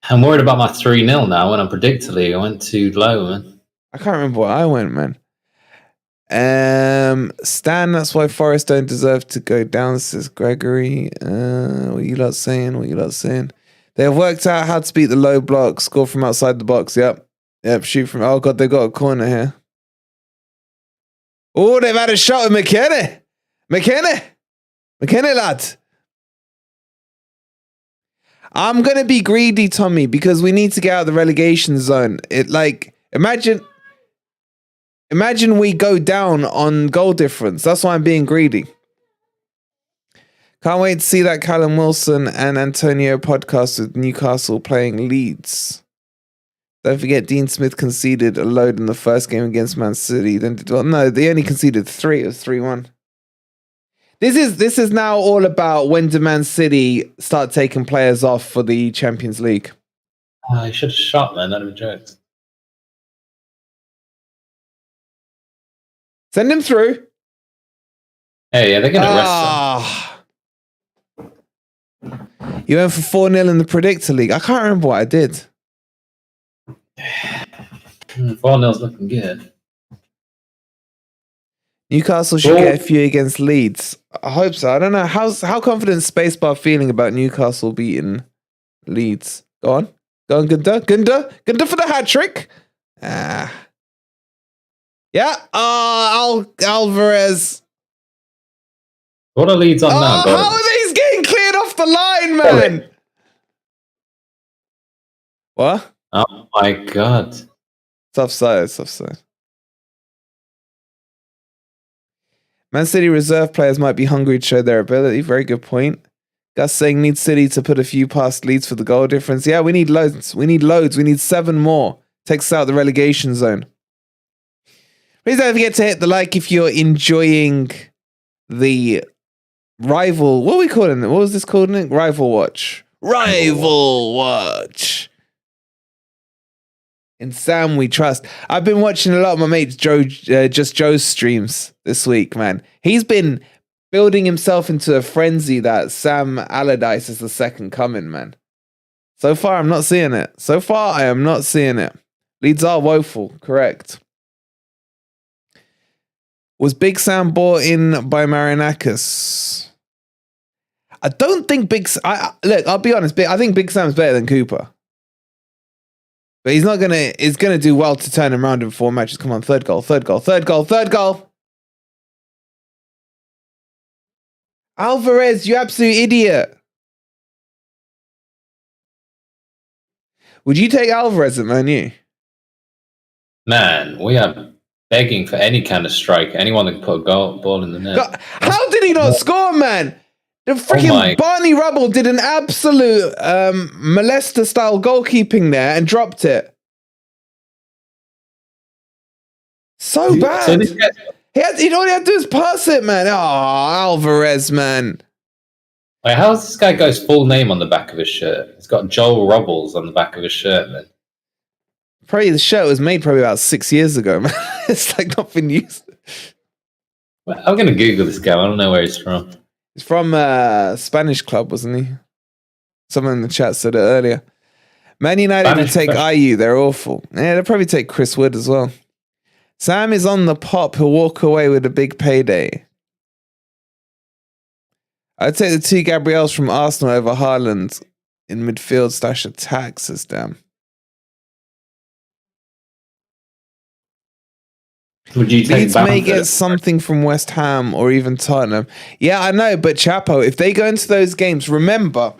I'm worried about my 3-0 now. When I'm predictably, I went too low, man. I can't remember where I went, man. Stan, that's why Forest don't deserve to go down, says Gregory. What are you lot saying? They have worked out how to beat the low block, score from outside the box. Yep, shoot from. Oh, God, they've got a corner here. Oh, they've had a shot at McKenna, lad. I'm going to be greedy, Tommy, because we need to get out of the relegation zone. Imagine we go down on goal difference. That's why I'm being greedy. Can't wait to see that Callum Wilson and Antonio podcast with Newcastle playing Leeds. Don't forget Dean Smith conceded a load in the first game against Man City. They only conceded 3. It was 3-1. This is now all about when do Man City start taking players off for the Champions League. I should have shot, man. That'd have been jokes. Send him through. Hey, yeah, they're going to rest him. You went for 4-0 in the Predictor League. I can't remember what I did. 4-0's looking good. Newcastle should get a few against Leeds. I hope so. I don't know. How confident is Spacebar feeling about Newcastle beating Leeds? Go on, Gunda for the hat trick. Yeah. Alvarez. What are Leeds on now? How are these getting cleared off the line, man? What? Oh my God. It's offside. Man City reserve players might be hungry to show their ability. Very good point. Gus saying need City to put a few past Leeds for the goal difference. Yeah, we need loads. We need loads. We need 7 more. Takes us out the relegation zone. Please don't forget to hit the like if you're enjoying the rival. What are we calling it? What was this called? Rival Watch. Rival Watch. In Sam we trust. I've been watching a lot of my mates Joe's streams this week, man. He's been building himself into a frenzy that Sam Allardyce is the second coming, man. So far, I'm not seeing it. So far, I am not seeing it. Leeds are woeful, correct. Was Big Sam bought in by Marinakis? I don't think look, I'll be honest, I think Big Sam's better than Cooper. But he's gonna do well to turn him around in 4 matches. Come on, third goal. Alvarez, you absolute idiot. Would you take Alvarez at Man U? Man, we are begging for any kind of strike. Anyone that can put a ball in the net. God, how did he not score, man? The freaking Barney Rubble did an absolute molester-style goalkeeping there and dropped it. So bad. So he all he had to do is pass it, man. Oh, Alvarez, man. Wait, how does this guy got his full name on the back of his shirt? He's got Joel Rubbles on the back of his shirt, man. Probably the shirt was made probably about 6 years ago, man. It's like not been used. Well, I'm going to Google this guy. I don't know where he's from. He's from a Spanish club, wasn't he? Someone in the chat said it earlier. Man United would take IU. They're awful. Yeah, they'll probably take Chris Wood as well. Sam is on the pop. He'll walk away with a big payday. I'd take the 2 Gabriels from Arsenal over Haaland in midfield / attack, says Dan. Would you take Leeds may get something from West Ham or even Tottenham. Yeah, I know, but Chapo, if they go into those games, remember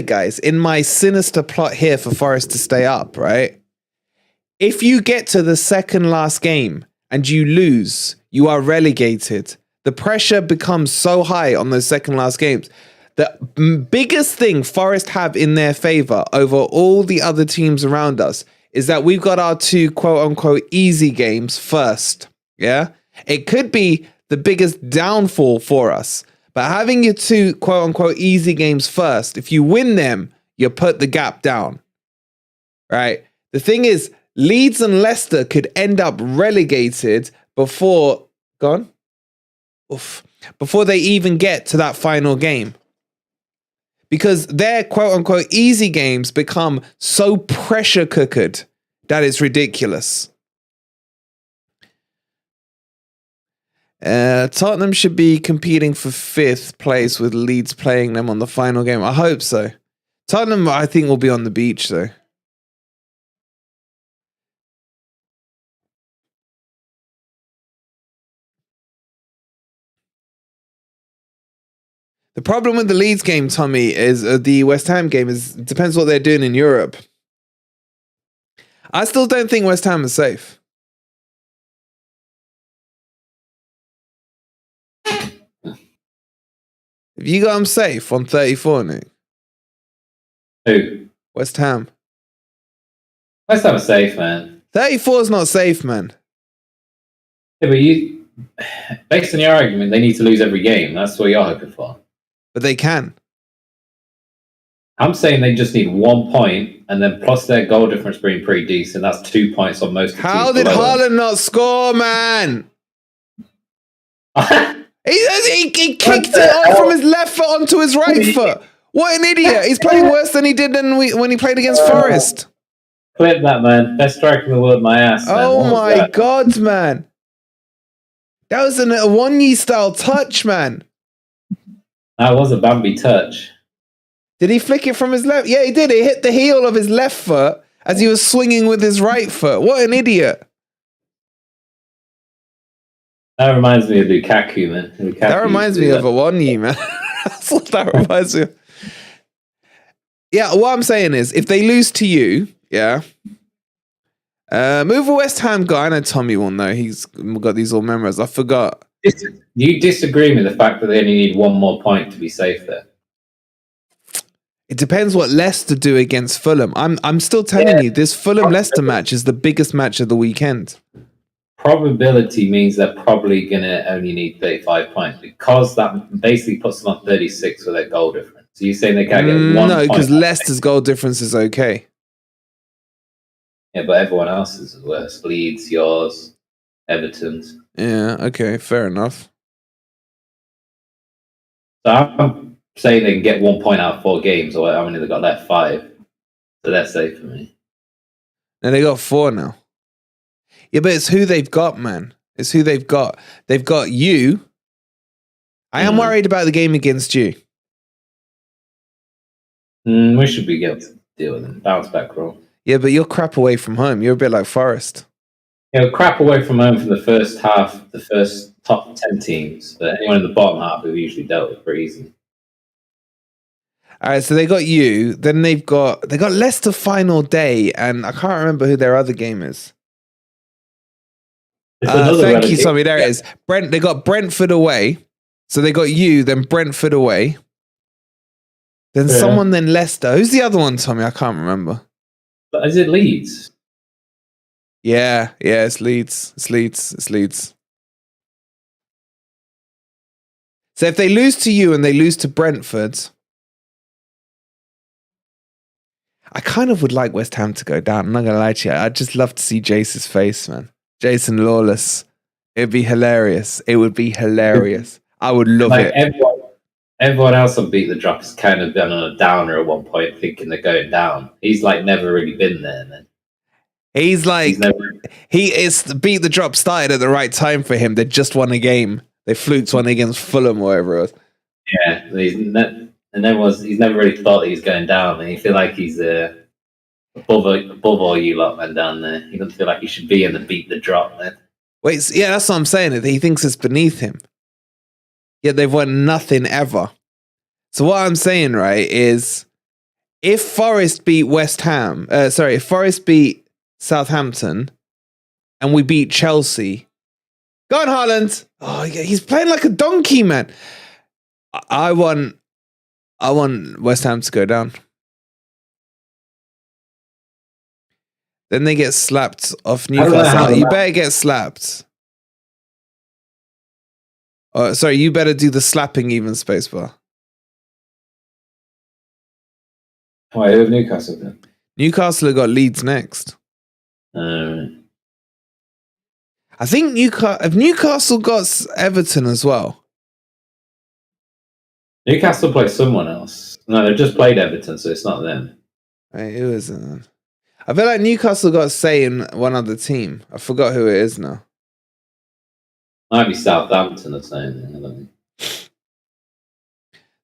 guys, in my sinister plot here for Forest to stay up, right? If you get to the second last game and you lose, you are relegated. The pressure becomes so high on those second last games. The biggest thing Forest have in their favour over all the other teams around us is that we've got our 2 quote-unquote easy games first, yeah? It could be the biggest downfall for us, but having your 2 quote-unquote easy games first, if you win them, you put the gap down, right? The thing is, Leeds and Leicester could end up relegated before they even get to that final game. Because their quote-unquote easy games become so pressure cookered that it's ridiculous. Tottenham should be competing for 5th place with Leeds playing them on the final game. I hope so. Tottenham, I think, will be on the beach, though. The problem with the Leeds game, Tommy, is the West Ham game is it depends what they're doing in Europe. I still don't think West Ham is safe. Have you got them safe on 34, Nick? Who? West Ham. West Ham is safe, man. 34 is not safe, man. Yeah, but based on your argument, they need to lose every game. That's what you're hoping for. But they can. I'm saying they just need 1 point, and then plus their goal difference being pretty decent. That's 2 points on most of the teams. How did Haaland not score, man? he kicked it off from his left foot onto his right foot. What an idiot. He's playing worse than he did when he played against Forest. Clip that, man. Best striker in the world, my ass. Man. Oh my God, man. That was a Wanyi style touch, man. That was a Bambi touch. Did he flick it from his left? Yeah, he did. He hit the heel of his left foot as he was swinging with his right foot. What an idiot. That reminds me of Lukaku, man. Lukaku that reminds me of a Wanyi, man. That's what that reminds me of. Yeah, what I'm saying is, if they lose to you, yeah, move a West Ham guy. I know Tommy will know. He's got these all memorized. I forgot. You disagree with the fact that they only need one more point to be safe there? It depends what Leicester do against Fulham. I'm still telling you, this Fulham-Leicester match is the biggest match of the weekend. Probability means they're probably going to only need 35 points because that basically puts them on 36 with their goal difference. So you're saying they can't get one point? No, because Leicester's goal difference is okay. Yeah, but everyone else's is worse. Leeds, yours, Everton's. Yeah, okay, fair enough. So I'm saying they can get 1 point out of 4 games, or how many they got left? 5. So that's safe for me. No, they got 4 now. Yeah, but it's who they've got, man. It's who they've got. They've got you. I am worried about the game against you. We should be able to deal with them. Bounce back roll. Yeah, but you're crap away from home. You're a bit like Forest. Yeah, crap away from home for the first half, the first top 10 teams. But anyone in the bottom half we've usually dealt with pretty easy. All right, so they got you. Then they got Leicester final day, and I can't remember who their other game is. Thank you, Tommy. There it is. They got Brentford away. So they got you, then Brentford away. Then someone, then Leicester. Who's the other one, Tommy? I can't remember. But is it Leeds? Yeah, it's Leeds. It's Leeds. So if they lose to you and they lose to Brentford, I kind of would like West Ham to go down. I'm not going to lie to you. I'd just love to see Jace's face, man. Jason Lawless. It'd be hilarious. It would be hilarious. I would love it. Everyone else on Beat the Drop has kind of been on a downer at one point, thinking they're going down. He's like never really been there, man. He's like, Beat the Drop started at the right time for him. They just won a game. They fluked one against Fulham or whatever it was. Yeah, he's never really thought he was going down, and he feel like he's above all you lot, man, down there. He doesn't feel like he should be in the Beat the Drop, man. Wait, yeah, that's what I'm saying. He thinks it's beneath him. Yet they've won nothing ever. So what I'm saying, right, is if Forest beat if Forest beat Southampton and we beat Chelsea, go on, Haaland. Oh, yeah, he's playing like a donkey, man. I want West Ham to go down. Then they get slapped off Newcastle. You better get slapped. Oh, sorry, you better do the slapping even spacebar. Why, who have Newcastle then? Newcastle have got Leeds next. I think Newcastle got Everton as well. Newcastle play someone else. No, they've just played Everton, so it's not them. Right, who is it then? I feel like Newcastle got say in one other team. I forgot who it is now. Might be Southampton or something. I don't know.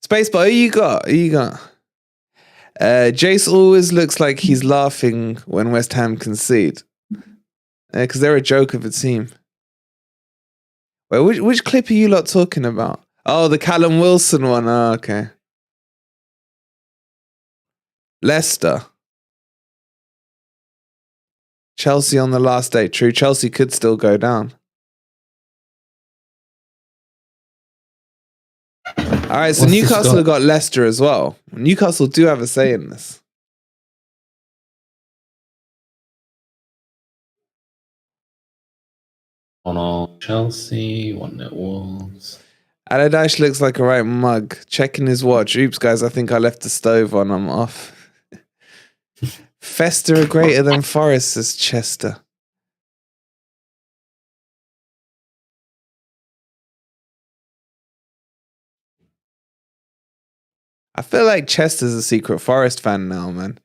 Spacebar, who you got? Jace always looks like he's laughing when West Ham concede. Because they're a joke of a team. Wait, which clip are you lot talking about? Oh, the Callum Wilson one. Oh, okay. Leicester. Chelsea on the last day. True, Chelsea could still go down. All right, so Newcastle have got Leicester as well. Newcastle do have a say in this. On Chelsea, 1-0 Wolves. Allardyce looks like a right mug. Checking his watch. Oops, guys, I think I left the stove on. I'm off. Fester are greater than Forest, says Chester. I feel like Chester's a secret Forest fan now, man.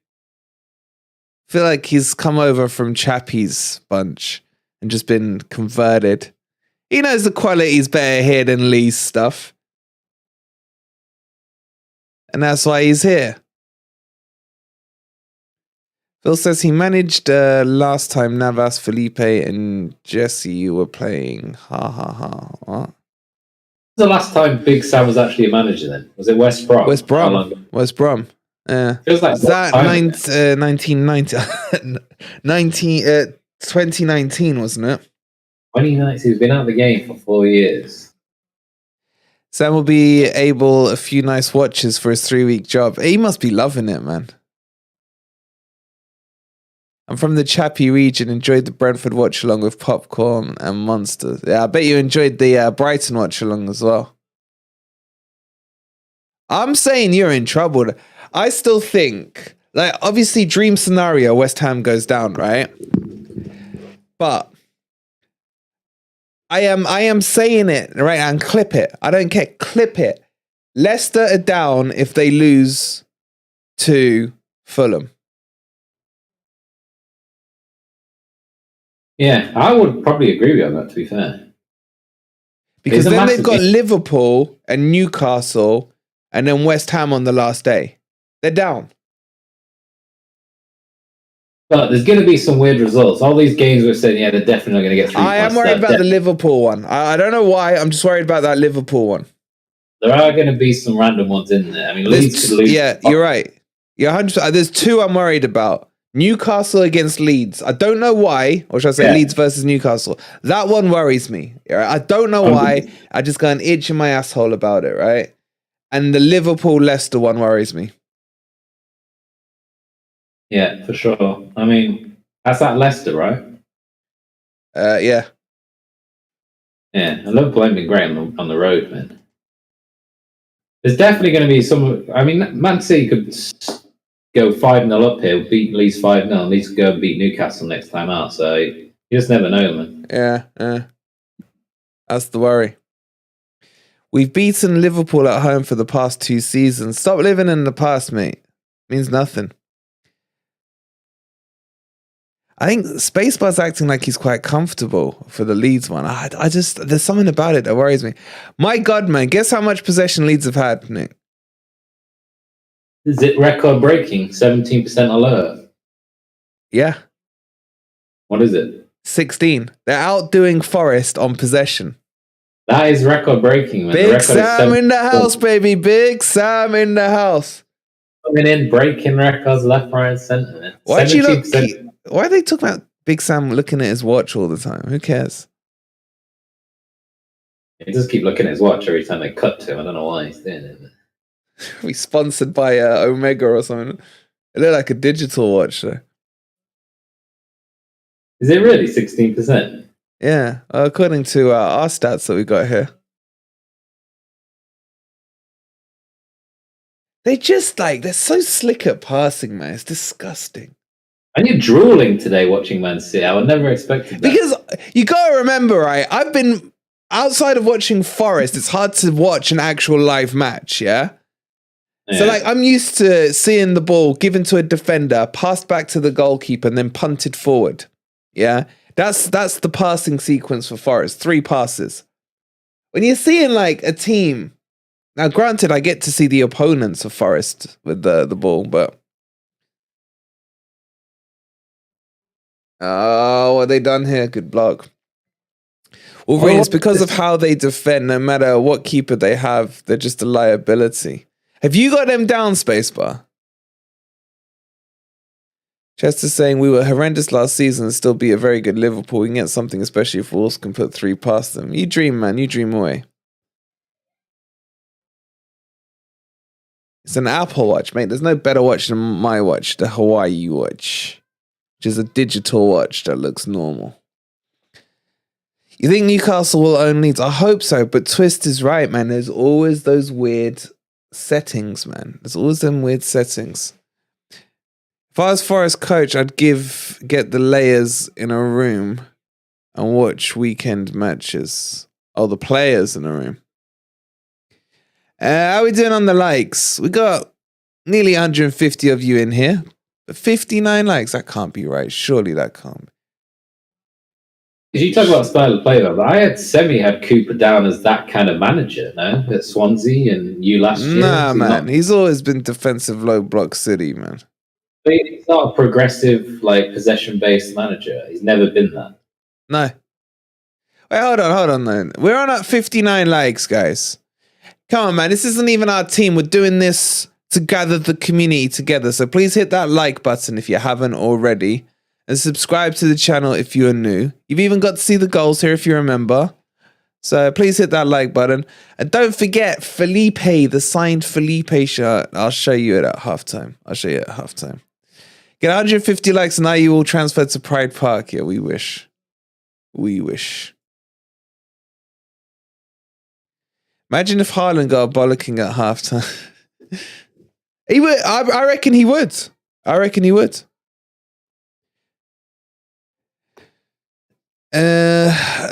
I feel like he's come over from Chappie's bunch and just been converted. He knows the quality's better here than Lee's stuff. And that's why he's here. Phil says he managed last time Navas, Felipe, and Jesse were playing. Ha ha ha. What? The last time Big Sam was actually a manager then? Was it West Brom? West Brom. Yeah. Feels like that 2019, wasn't it? 29. He's been out of the game for 4 years. Sam will be able a few nice watches for his 3-week job. He must be loving it, man. I'm from the Chappie region. Enjoyed the Brentford watch along with popcorn and monsters. Yeah, I bet you enjoyed the Brighton watch along as well. I'm saying you're in trouble. I still think, like, obviously, dream scenario, West Ham goes down, right? But I am saying it, right? And clip it. I don't care. Clip it. Leicester are down if they lose to Fulham. Yeah, I would probably agree with you on that, to be fair. Because then they've got Liverpool and Newcastle and then West Ham on the last day. They're down. But there's going to be some weird results. All these games we're saying, yeah, they're definitely going to get 3 points. I am worried about the Liverpool one. I don't know why. I'm just worried about that Liverpool one. There are going to be some random ones in there. I mean, Leeds could lose. Yeah, you're right. You're 100%. There's 2 I'm worried about. Newcastle against Leeds. I don't know why, or should I say Leeds versus Newcastle. That one worries me. I don't know why. I just got an itch in my asshole about it, right? And the Liverpool-Leicester one worries me. Yeah, for sure. I mean, that's at Leicester, right? Yeah. Yeah, I love blaming great on the road, man. There's definitely going to be some. I mean, Man City could go 5-0 up here, beat Leeds 5-0, and Leeds could go and beat Newcastle next time out. So you just never know, man. Yeah. That's the worry. We've beaten Liverpool at home for the past 2 seasons. Stop living in the past, mate. Means nothing. I think Spacebar's acting like he's quite comfortable for the Leeds one. I just, there's something about it that worries me. My God, man, guess how much possession Leeds have had, Nick? Is it record breaking? 17% or lower? Yeah. What is it? 16. They're outdoing Forest on possession. That is record breaking, man. Big Sam in the house, baby. Big Sam in the house. Coming in, breaking records left, right, and centre, man. Why are they talking about Big Sam looking at his watch all the time? Who cares? He does keep looking at his watch every time they cut to him. I don't know why he's doing it. He's sponsored by Omega or something. It looked like a digital watch, though. Is it really 16%? Yeah, according to our stats that we got here. They just they're so slick at passing, man. It's disgusting. And you're drooling today watching Man City. I would never expected that. Because you got to remember, right? I've been outside of watching Forest. It's hard to watch an actual live match, yeah? So I'm used to seeing the ball given to a defender, passed back to the goalkeeper, and then punted forward. Yeah? That's the passing sequence for Forest. 3 passes. When you're seeing a team, now granted I get to see the opponents of Forest with the ball, but what have they done here? Good block. Wolverine, it's because of how they defend, no matter what keeper they have, they're just a liability. Have you got them down, Spacebar? Chester's saying we were horrendous last season and still be a very good Liverpool. We can get something, especially if Wolves can put 3 past them. You dream, man. You dream away. It's an Apple Watch, mate. There's no better watch than my watch, the Hawaii watch, which is a digital watch that looks normal. You think Newcastle will own Leeds? I hope so, but Twist is right, man. There's always those weird settings, man. There's always them weird settings. If I was Forest coach, I'd get the layers in a room and watch weekend matches. Oh, the players in a room. How are we doing on the likes? We got nearly 150 of you in here. 59 likes. That can't be right. Surely that can't be. You talk about style of play, though. I had Cooper down as that kind of manager, no? At Swansea and you last year. Nah, man. He's always been defensive low block city, man. But he's not a progressive, possession-based manager. He's never been that. No. Wait, hold on, then. We're on at 59 likes, guys. Come on, man. This isn't even our team. We're doing this to gather the community together. So please hit that like button if you haven't already. and subscribe to the channel if you are new. You've even got to see the goals here if you remember. So please hit that like button. And don't forget Felipe, the signed Felipe shirt. I'll show you it at halftime. Get 150 likes and now you will transfer to Pride Park. Yeah, we wish. Imagine if Haaland got a bollocking at halftime. He would. I reckon he would.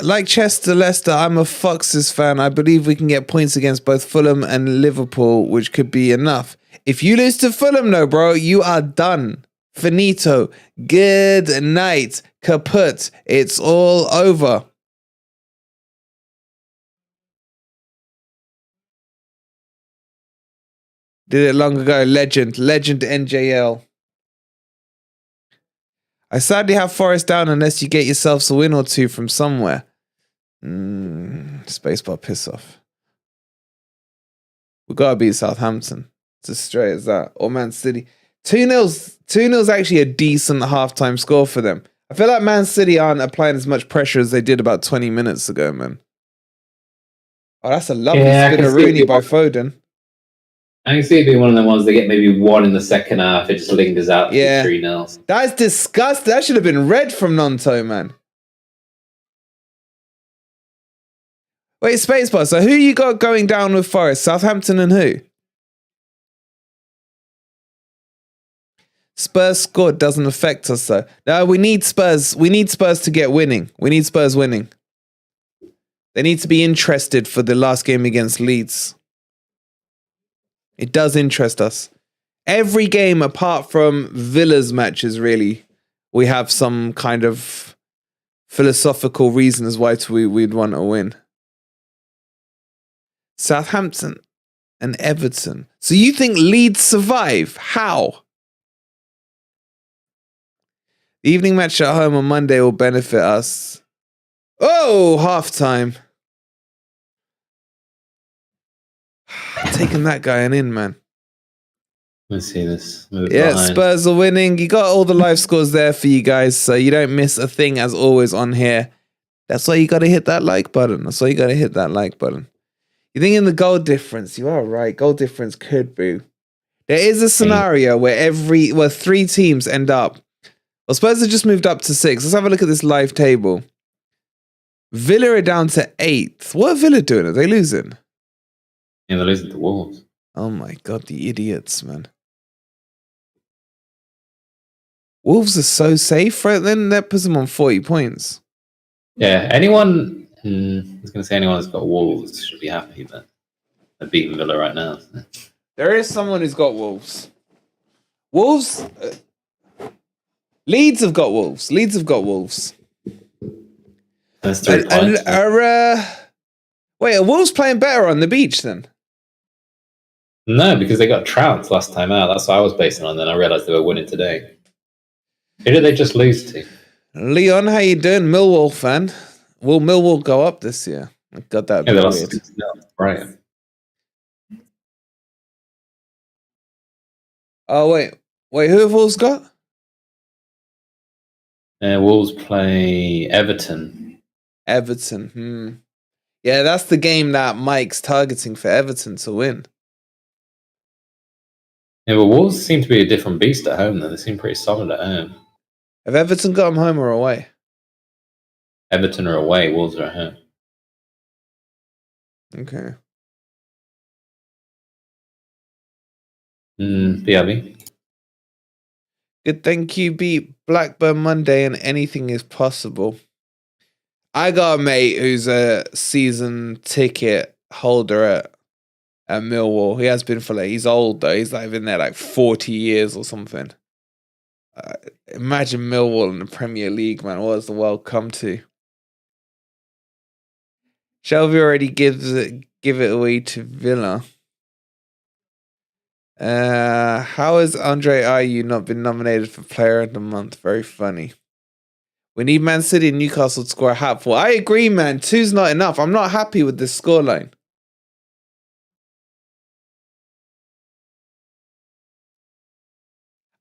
Like Chester Leicester, I'm a Foxes fan. I believe we can get points against both Fulham and Liverpool, which could be enough. If you lose to Fulham, no, bro, you are done. Finito. Good night. Kaput. It's all over. Did it long ago. Legend NJL. I sadly have Forest down unless you get yourselves a win or two from somewhere. Spacebar piss off. We gotta beat Southampton. It's as straight as that. Or Man City. 2-0's actually a decent halftime score for them. I feel like Man City aren't applying as much pressure as they did about 20 minutes ago, man. Oh, that's a lovely spinneroonie by Foden. I can see it being one of the ones they get maybe one in the second half. It just lingers out to 3-0. That's disgusting. That should have been red from Nonto, man. Wait, spacebar. So who you got going down with Forest? Southampton and who? Spurs scored doesn't affect us though. No, we need Spurs. We need Spurs to get winning. We need Spurs winning. They need to be interested for the last game against Leeds. It does interest us. Every game apart from Villa's matches, really, we have some kind of philosophical reason as why we'd want to win. Southampton and Everton. So you think Leeds survive? How? The evening match at home on Monday will benefit us. Oh, halftime. Taking that guy in, man. Let's see this. Spurs are winning. You got all the live scores there for you guys, so you don't miss a thing as always on here. That's why you got to hit that like button. You're thinking the goal difference. You are right. Goal difference could be. There is a scenario where three teams end up. Well, Spurs have just moved up to 6. Let's have a look at this live table. Villa are down to 8th. What are Villa doing? Are they losing? Yeah, they're losing to Wolves. Oh my God, the idiots, man. Wolves are so safe, right? Then that puts them on 40 points. Yeah, anyone, I was going to say anyone who's got Wolves should be happy, but they're beating Villa right now. There is someone who's got Wolves. Wolves... Leeds have got Wolves. That's 3 points. Wait, are Wolves playing better on the beach then? No, because they got trounced last time out. That's what I was basing on. Then I realised they were winning today. Who did they just lose to? Leon, how you doing? Millwall fan. Will Millwall go up this year? God, that would be weird. Right. Oh, wait, who have Wolves got? Wolves play Everton. Yeah, that's the game that Mike's targeting for Everton to win. Yeah, but Wolves seem to be a different beast at home, though. They seem pretty solid at home. Have Everton got them home or away? Everton are away, Wolves are at home. Okay. BRB. Good, thank you. Beat Blackburn Monday and anything is possible. I got a mate who's a season ticket holder at Millwall. He has been for he's old though. He's been there 40 years or something. Imagine Millwall in the Premier League, man. What does the world come to? Shelby already give it away to Villa. How has Andre Ayew not been nominated for Player of the Month? Very funny. We need Man City and Newcastle to score a hatful. I agree, man. 2's not enough. I'm not happy with this scoreline.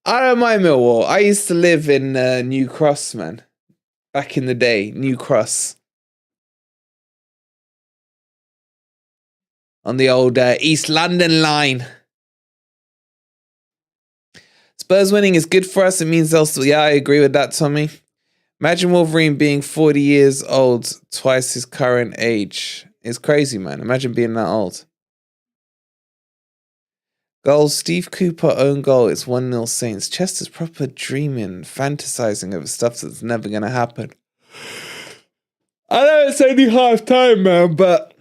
I don't mind Millwall. I used to live in New Cross, man. Back in the day, New Cross. On the old East London line. Spurs winning is good for us. It means they'll still... Yeah, I agree with that, Tommy. Imagine Wolverine being 40 years old, twice his current age. It's crazy, man. Imagine being that old. Goal, Steve Cooper own goal. It's 1-0 Saints. Chester's proper dreaming, fantasizing over stuff that's never going to happen. I know it's only half time, man, but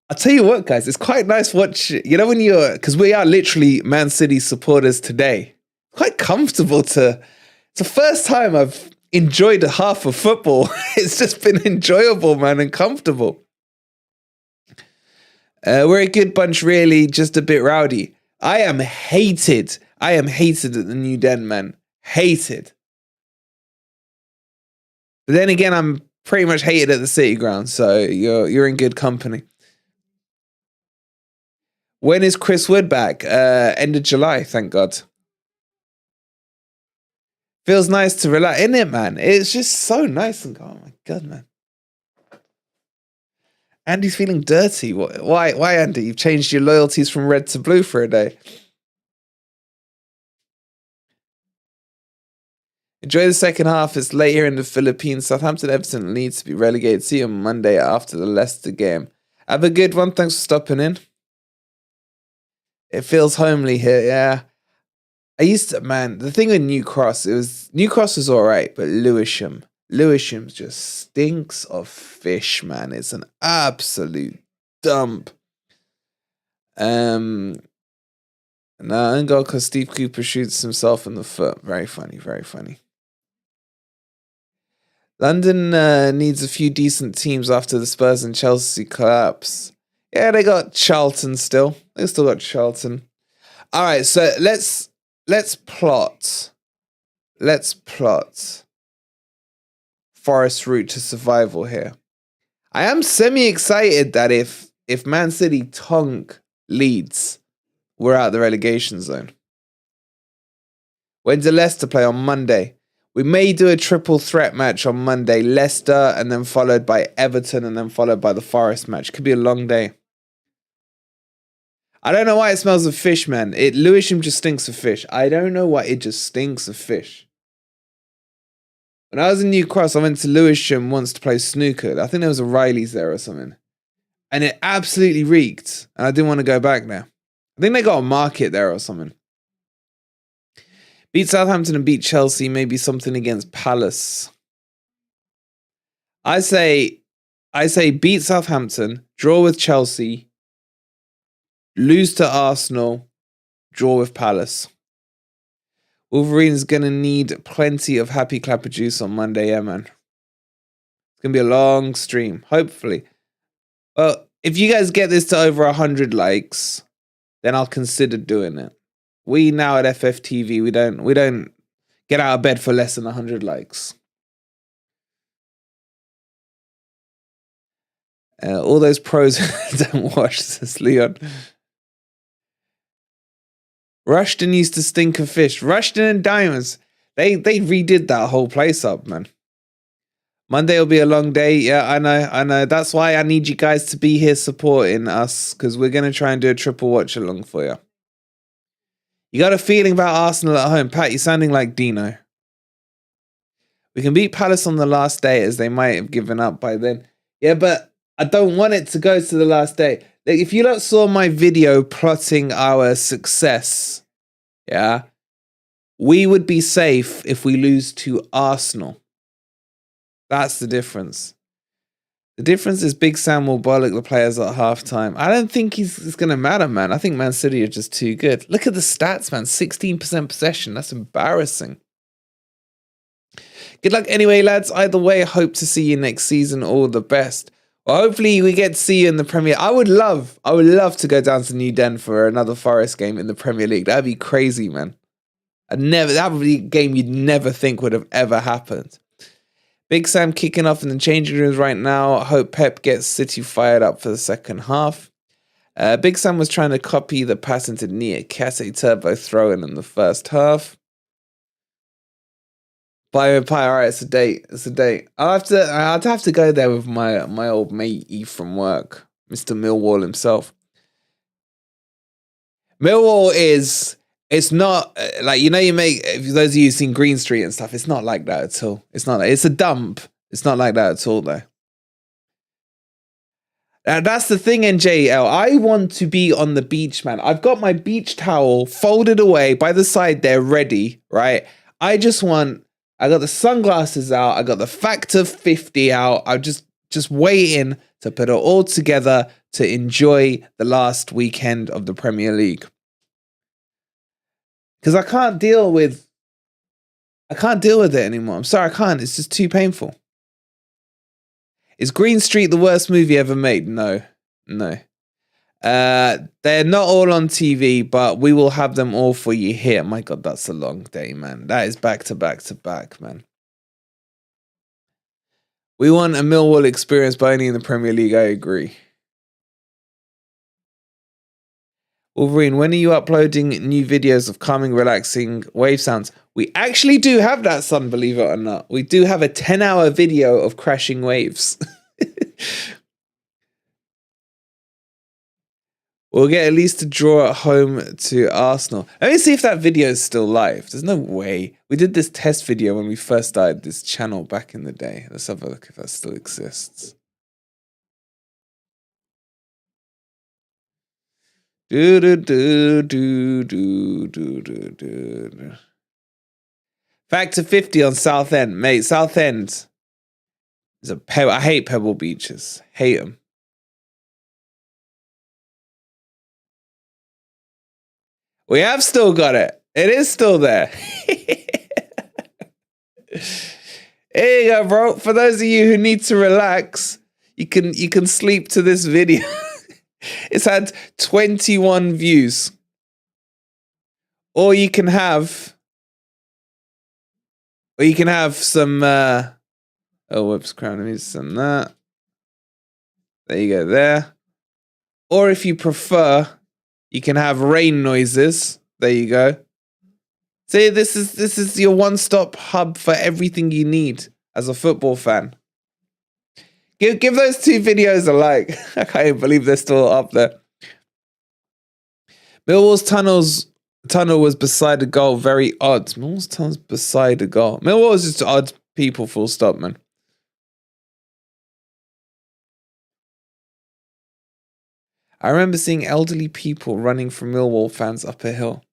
I'll tell you what, guys, it's quite nice watch. You know, when you're, because we are literally Man City supporters today. Quite comfortable to, it's the first time I've enjoyed a half of football. It's just been enjoyable, man, and comfortable. We're a good bunch, really, just a bit rowdy. I am hated. I am hated at the New Den, man. Hated. But then again, I'm pretty much hated at the City Ground, so you're in good company. When is Chris Wood back? End of July, thank God. Feels nice to relax, isn't it, man? It's just so nice and oh my God, man. Andy's feeling dirty. Why, Andy? You've changed your loyalties from red to blue for a day. Enjoy the second half. It's late here in the Philippines. Southampton, Everton needs to be relegated. See you on Monday after the Leicester game. Have a good one. Thanks for stopping in. It feels homely here, yeah. I used to, man, the thing with New Cross was all right, but Lewisham just stinks of fish, man. It's an absolute dump. No, own goal because Steve Cooper shoots himself in the foot. Very funny, very funny. London needs a few decent teams after the Spurs and Chelsea collapse. Yeah, they got Charlton still. They still got Charlton. All right, so let's plot. Let's plot Forest route to survival here. I am semi-excited that if Man City tonk Leeds, we're out of the relegation zone. When's the Leicester play? On Monday. We may do a triple threat match on Monday. Leicester, and then followed by Everton, and then followed by the Forest match. Could be a long day. I don't know why it smells of fish, man. Lewisham just stinks of fish. I don't know why it just stinks of fish. When I was in New Cross, I went to Lewisham once to play snooker. I think there was a Riley's there or something. And it absolutely reeked. And I didn't want to go back there. I think they got a market there or something. Beat Southampton and beat Chelsea. Maybe something against Palace. I say beat Southampton, draw with Chelsea, lose to Arsenal, draw with Palace. Wolverine's going to need plenty of happy clapper juice on Monday, yeah, man. It's going to be a long stream, hopefully. Well, if you guys get this to over 100 likes, then I'll consider doing it. We now at FFTV, we don't get out of bed for less than 100 likes. All those pros don't watch, says Leon. Rushden used to stink of fish. Rushden and Diamonds. They redid that whole place up, man. Monday will be a long day. Yeah, I know. That's why I need you guys to be here supporting us, because we're going to try and do a triple watch along for you. You got a feeling about Arsenal at home? Pat, you're sounding like Dino. We can beat Palace on the last day, as they might have given up by then. Yeah, but I don't want it to go to the last day. Like, if you lot saw my video plotting our success, yeah, we would be safe if we lose to Arsenal. That's the difference. The difference is Big Sam will bollock the players at halftime. I don't think it's going to matter, man. I think Man City are just too good. Look at the stats, man. 16% possession. That's embarrassing. Good luck anyway, lads. Either way, I hope to see you next season. All the best. Well, hopefully we get to see you in the Premier. I would love to go down to New Den for another Forest game in the Premier League. That'd be crazy, man. That would be a game you'd never think would have ever happened. Big Sam kicking off in the changing rooms right now. I hope Pep gets City fired up for the second half. Big Sam was trying to copy the pass into Nia Kase turbo throw-in the first half. Pie. All right, it's a date. It's a date. I'd have to go there with my old matey from work, Mr. Millwall himself. Millwall is. It's not like, you make, those of you who've seen Green Street and stuff, it's not like that at all. It's not like, it's a dump. It's not like that at all, though. That's the thing, NJL. I want to be on the beach, man. I've got my beach towel folded away by the side there, ready, right? I got the sunglasses out. I got the Factor 50 out. I'm just waiting to put it all together to enjoy the last weekend of the Premier League. Because I can't deal with it anymore. I'm sorry, I can't. It's just too painful. Is Green Street the worst movie ever made? No. They're not all on TV, but we will have them all for you here. My God, that's a long day, man. That is back to back to back, man. We want a Millwall experience, but only in the Premier League. I agree. Wolverine, when are you uploading new videos of calming, relaxing wave sounds? We actually do have that, son, believe it or not. We do have a 10-hour video of crashing waves. We'll get at least a draw at home to Arsenal. Let me see if that video is still live. There's no way. We did this test video when we first started this channel back in the day. Let's have a look if that still exists. Factor 50 on Southend, mate. Southend is a pebble. I hate pebble beaches. Hate them. We have still got it. It is still there. Here you go, bro. For those of you who need to relax, you can sleep to this video. It's had 21 views. Or you can have some oh, whoops, crown me some that. There you go there. Or if you prefer, you can have rain noises. There you go. See, this is your one-stop hub for everything you need as a football fan. Give those two videos a like. I can't even believe they're still up there. Millwall's tunnel was beside the goal. Very odd. Millwall's tunnel's beside the goal. Millwall is just odd people, full stop, man. I remember seeing elderly people running from Millwall fans up a hill.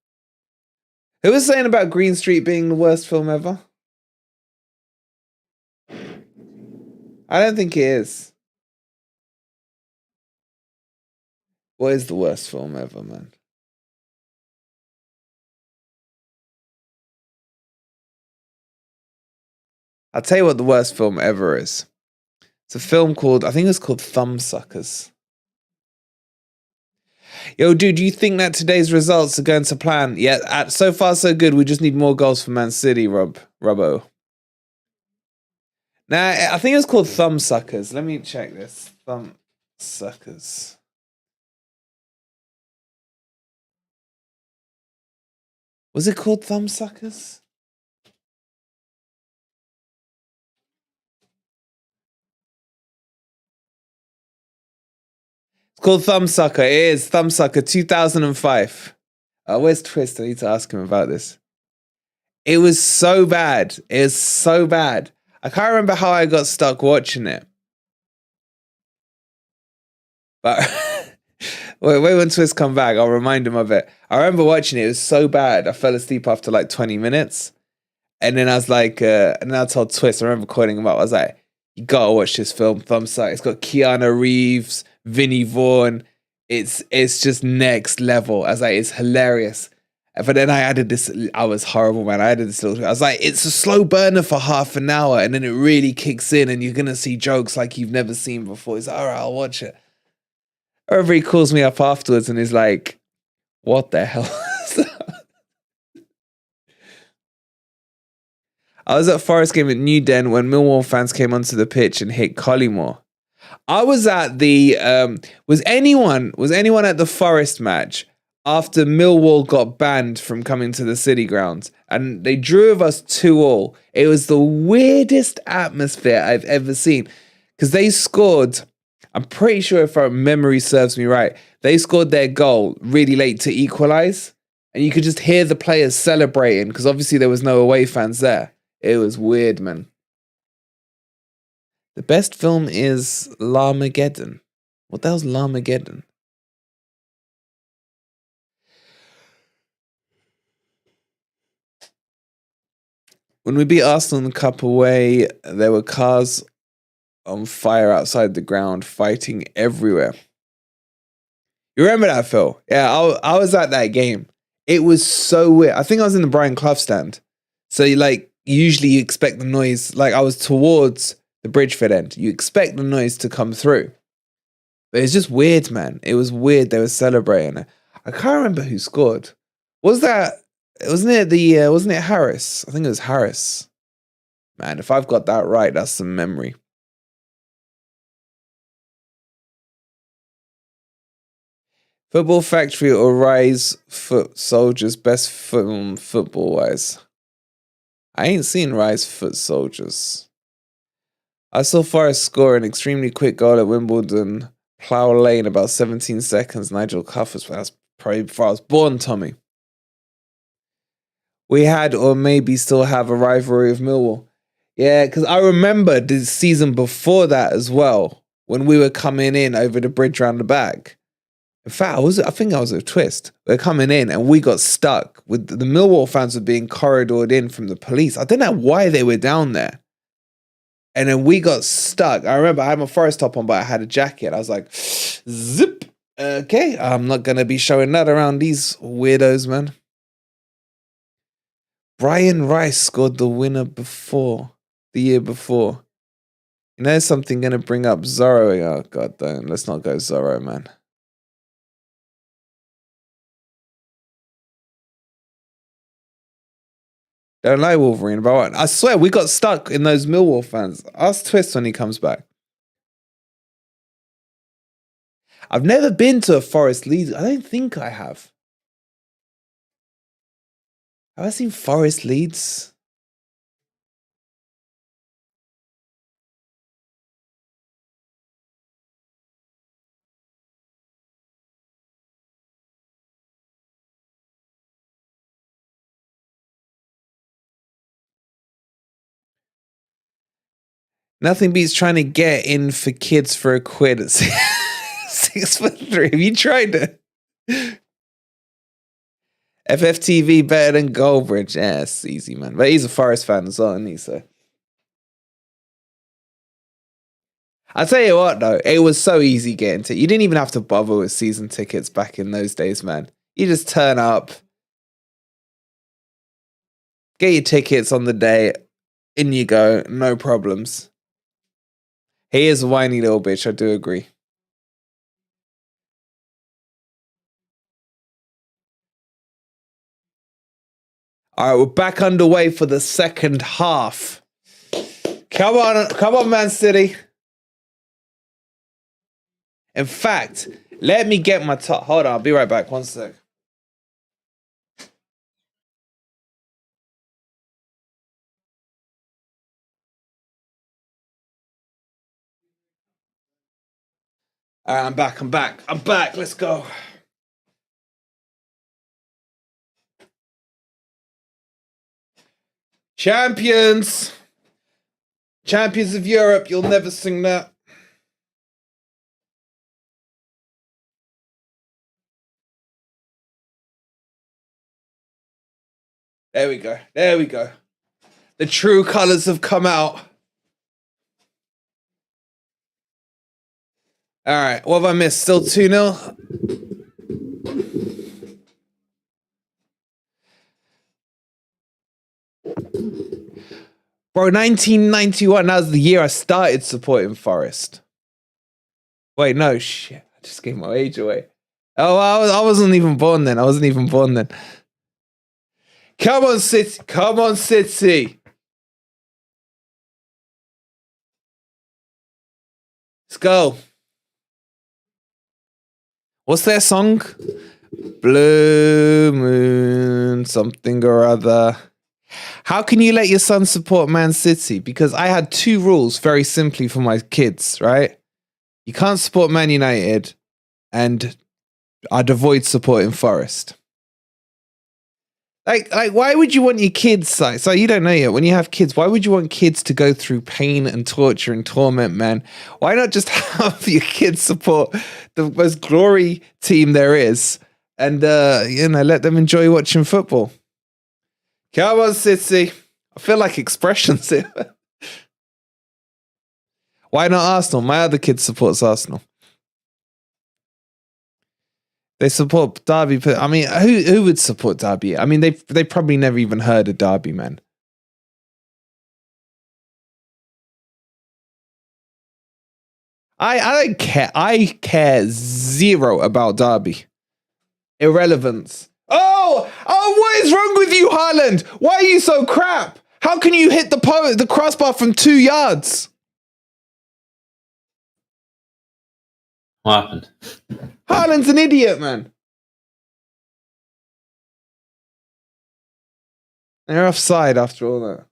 Who was saying about Green Street being the worst film ever? I don't think it is. What is the worst film ever, man? I'll tell you what the worst film ever is. It's a film called, I think it's called Thumbsuckers. Yo, dude, do you think that today's results are going to plan? Yeah, so far so good. We just need more goals for Man City, Robbo. Nah, I think it's called Thumbsuckers. Let me check this. Thumbsuckers. Was it called Thumbsuckers? It's called Thumbsucker. It is Thumbsucker 2005. Where's Twist? I need to ask him about this. It was so bad. It was so bad. I can't remember how I got stuck watching it. But wait when Twist come back, I'll remind him of it. I remember watching it. It was so bad. I fell asleep after like 20 minutes. And then I was like, and then I told Twist, I remember calling him up. I was like, you gotta watch this film, Thumbsucker. It's got Keanu Reeves, Vinnie Vaughn. It's just next level. I was like, it's hilarious. But then I added this, I was horrible, man. I added this little, I was like, it's a slow burner for half an hour and then it really kicks in and you're going to see jokes like you've never seen before. He's like, all right, I'll watch it. Or he calls me up afterwards and he's like, what the hell? I was at Forest game at New Den when Millwall fans came onto the pitch and hit Collymore. I was at the, was anyone at the Forest match after Millwall got banned from coming to the City ground and they drew of us 2-2. It was the weirdest atmosphere I've ever seen because they scored. I'm pretty sure if our memory serves me right, they scored their goal really late to equalize, and you could just hear the players celebrating because obviously there was no away fans there. It was weird, man. The best film is Larmageddon. What the hell's Larmageddon? When we beat Arsenal in the Cup away, there were cars on fire outside the ground, fighting everywhere. You remember that, Phil? Yeah, I was at that game. It was so weird. I think I was in the Brian Clough stand. So, usually you expect the noise. Like, I was towards the Bridgeford end. You expect the noise to come through. But it's just weird, man. It was weird. They were celebrating. I can't remember who scored. Wasn't it Harris? I think it was Harris. Man, if I've got that right, that's some memory. Football Factory or Rise Foot Soldiers, best film football wise. I ain't seen Rise Foot Soldiers. I saw Forest score an extremely quick goal at Wimbledon, Plough Lane, about 17 seconds. Nigel Cuffers, that's probably before I was born, Tommy. We had, or maybe still have, a rivalry with Millwall. Yeah, because I remember the season before that as well, when we were coming in over the bridge round the back. In fact, I think I was a twist. We're coming in and we got stuck with the Millwall fans were being corridored in from the police. I don't know why they were down there. And then we got stuck. I remember I had my Forest top on, but I had a jacket. I was like, zip. Okay, I'm not going to be showing that around these weirdos, man. Brian Rice scored the winner the year before. You know something going to bring up Zorro? Oh, God, don't. Let's not go Zorro, man. Don't lie, Wolverine. But what? I swear, we got stuck in those Millwall fans. Ask Twist when he comes back. I've never been to a Forest Leeds. I don't think I have. Have I seen Forest Leeds? Nothing beats trying to get in for kids for a quid at 6'3". Have you tried it? FFTV better than Goldbridge. Yeah, it's easy, man. But he's a Forest fan as well, isn't he? So I'll tell you what, though, it was so easy getting to. You didn't even have to bother with season tickets back in those days, man. You just turn up, get your tickets on the day, in you go, no problems. He is a whiny little bitch, I do agree. All right, we're back underway for the second half. Come on, Man City. In fact, let me get my top. Hold on, I'll be right back. One sec. All right, I'm back. Let's go. Champions of Europe. You'll never sing that. There we go. The true colours have come out. All right, what have I missed? Still 2-0? Bro, 1991, that was the year I started supporting Forest. Wait, no, shit. I just gave my age away. Oh, I wasn't even born then. Come on, City. Let's go. What's their song? Blue Moon, something or other. How can you let your son support Man City? Because I had 2 rules very simply for my kids, right? You can't support Man United, and I'd avoid supporting Forest. Like, why would you want your kids, like, so you don't know yet, when you have kids, why would you want kids to go through pain and torture and torment, man? Why not just have your kids support the most glory team there is and, let them enjoy watching football? Come on, City. I feel like expressions here. Why not Arsenal? My other kid supports Arsenal. They support Derby. I mean, who would support Derby? I mean, they probably never even heard of Derby, man. I don't care. I care zero about Derby. Irrelevance. Oh, what is wrong with you, Haaland? Why are you so crap? How can you hit the crossbar from 2 yards? What happened? Haaland's an idiot, man. They're offside after all that.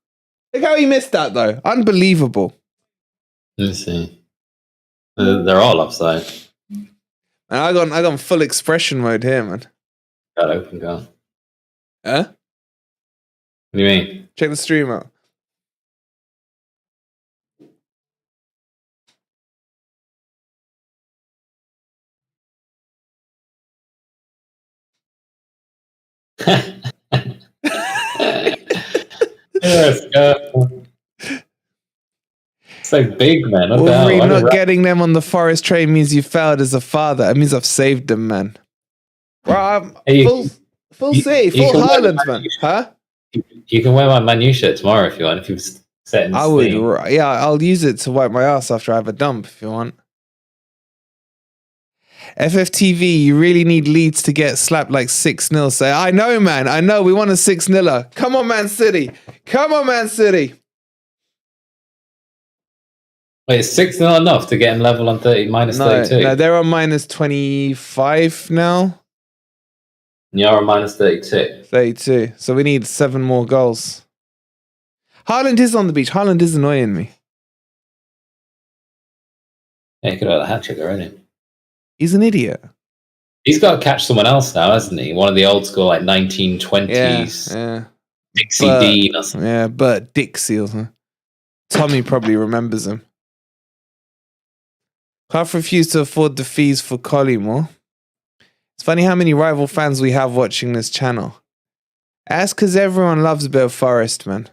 Look how he missed that, though. Unbelievable. Let's see. They're all offside. And I got full expression mode here, man. Got open goal. Huh? What do you mean? Check the stream out. So big, man. Wolverine not getting them on the Forest train means you failed as a father. It means I've saved them, man. Bro, full Haaland, man. Huh? You can wear my Man U shirt tomorrow if you want. If you've set in I would. Yeah, I'll use it to wipe my ass after I have a dump if you want. FFTV, you really need Leeds to get slapped like 6-0. Say, I know, man. I know. We want a 6-0. Come on, Man City. Come on, Man City. Wait, is 6-0 enough to get in level on -32? No, they're on -25 now. You're on -32. 32. So we need 7 more goals. Haaland is on the beach. Haaland is annoying me. Yeah, he could have had a hat-trick already. He's an idiot. He's got to catch someone else now, hasn't he? One of the old school, like 1920s. Yeah. Dixie Dean or something. Yeah, Bert Dixie or something. Tommy probably remembers him. Can't refuse to afford the fees for Collymore. It's funny how many rival fans we have watching this channel. That's because everyone loves a bit of Forest, man.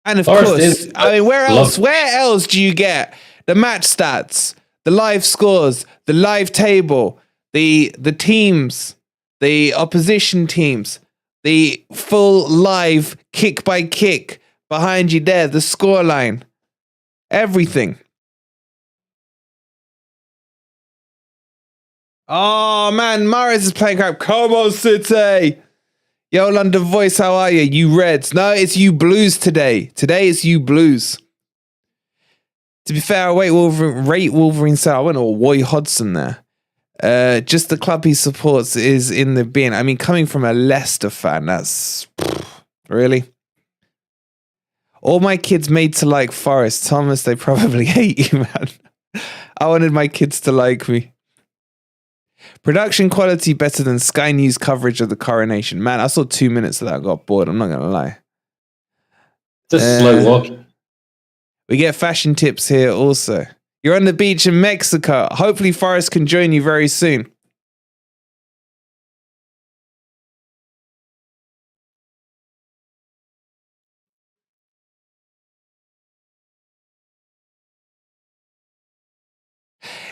And of course, I mean, where else do you get the match stats, the live scores, the live table, the teams, the opposition teams, the full live kick by kick behind you there, the scoreline, everything. Oh man, Mahrez is playing crap. Come on, City. Yo, London Voice, how are you? You Reds. No, it's you Blues today. Today it's you Blues. To be fair, I rate Wolverine South. I went to Roy Hodgson there. Just the club he supports is in the bin. I mean, coming from a Leicester fan, that's... really? All my kids made to like Forest. Thomas, they probably hate you, man. I wanted my kids to like me. Production quality better than Sky News coverage of the coronation. Man, I saw 2 minutes of that. I got bored. I'm not going to lie. Just slow walking. We get fashion tips here also. You're on the beach in Mexico. Hopefully Forrest can join you very soon.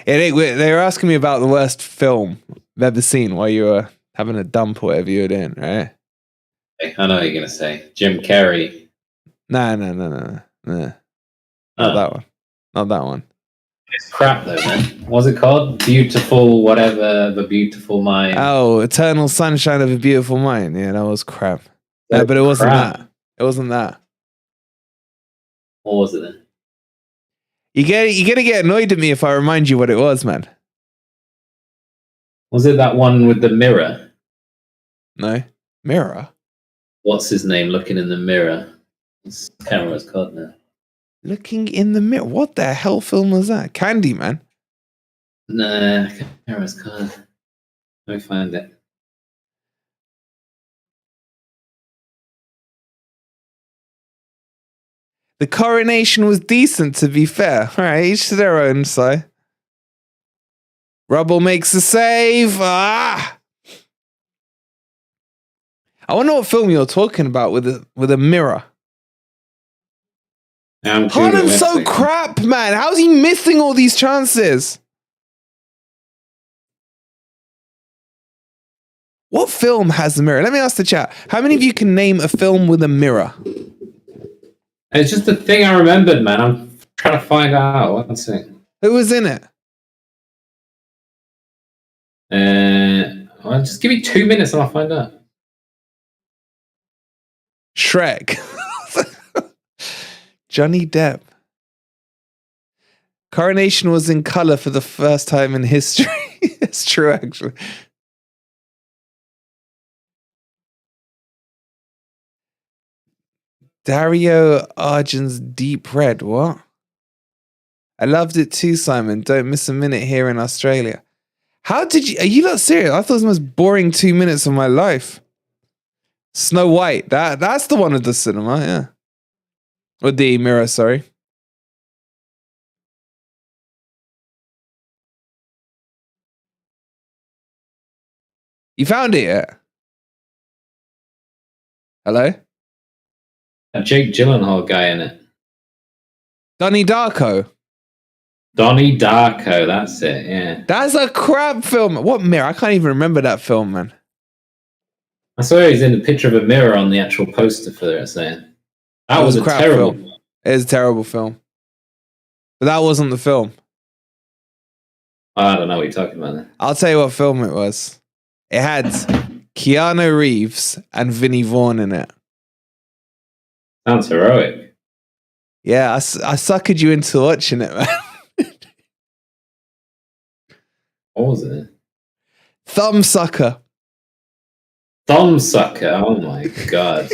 They were asking me about the worst film I've ever seen while you were having a dump or whatever you were doing, right? I know what you're going to say. Jim Carrey. No. Not that one. Not that one. It's crap though, man. What's it called? Beautiful, whatever, the beautiful mind. Oh, Eternal Sunshine of a Beautiful Mind. Yeah, that was crap. No, but it wasn't that. It wasn't that. What was it then? You're gonna get annoyed at me if I remind you what it was, man. Was it that one with the mirror? No. Mirror? what's his name looking in the mirror. I can't remember what it's called now. Looking in the mirror. What the hell film was that? Candyman. Nah, I can't remember what it's called. Let me find it. The coronation was decent, to be fair. All right, each to their own, so. Rubble makes a save. Ah! I wonder what film you're talking about with a mirror. Haaland's so crap, man. How's he missing all these chances? What film has the mirror? Let me ask the chat. How many of you can name a film with a mirror? It's just the thing I remembered, man. I'm trying to find out. One second. Who was in it? Well, just give me 2 minutes and I'll find out. Shrek. Johnny Depp. Coronation was in color for the first time in history. It's true, actually. Dario Argen's Deep Red. What? I loved it too, Simon. Don't miss a minute here in Australia. How did you... Are you not serious? I thought it was the most boring 2 minutes of my life. Snow White. That's the one at the cinema, yeah. Or the mirror, sorry. You found it yet? Hello? A Jake Gyllenhaal guy in it. Donnie Darko. Donnie Darko, that's it, yeah. That's a crap film. What mirror? I can't even remember that film, man. I saw he's in the picture of a mirror on the actual poster for it, saying. That was a crap terrible film. It is a terrible film. But that wasn't the film. I don't know what you're talking about then. I'll tell you what film it was. It had Keanu Reeves and Vinnie Vaughn in it. Sounds heroic. Yeah, I suckered you into watching it, man. What was it? Thumbsucker. Thumbsucker. Oh my god.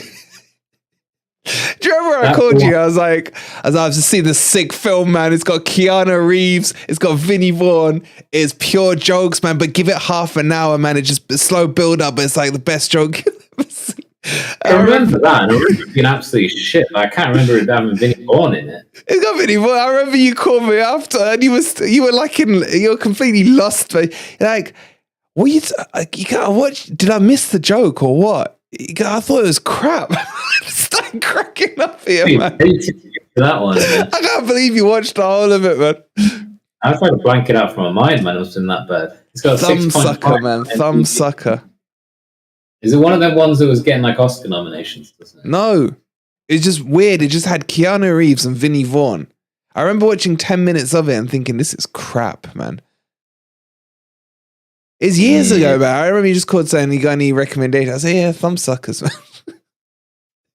Do you remember I called you? I was like, I've just seen this sick film, man. It's got Keanu Reeves. It's got Vinnie Vaughn. It's pure jokes, man. But give it half an hour, man. It's just a slow build up. But it's like the best joke you've ever seen. I remember that. I remember it being absolutely shit. But I can't remember it having Vinnie Vaughn in it. It's got Vinnie Vaughn. I remember you called me after, and you were like you're completely lost. But like, what you what? Did I miss the joke or what? I thought it was crap. I started cracking up here, man. That one, man. I can't believe you watched the whole of it, man. I tried to blank it out from my mind, man. It wasn't that bad. It's got Thumbsucker, man. Thumbsucker. Is it one of them ones that was getting like Oscar nominations? Doesn't it? No. It's just weird. It just had Keanu Reeves and Vinnie Vaughn. I remember watching 10 minutes of it and thinking, this is crap, man. It's years ago, man. I remember you just called saying you got any recommendations. I said, yeah, Thumbsuckers, man.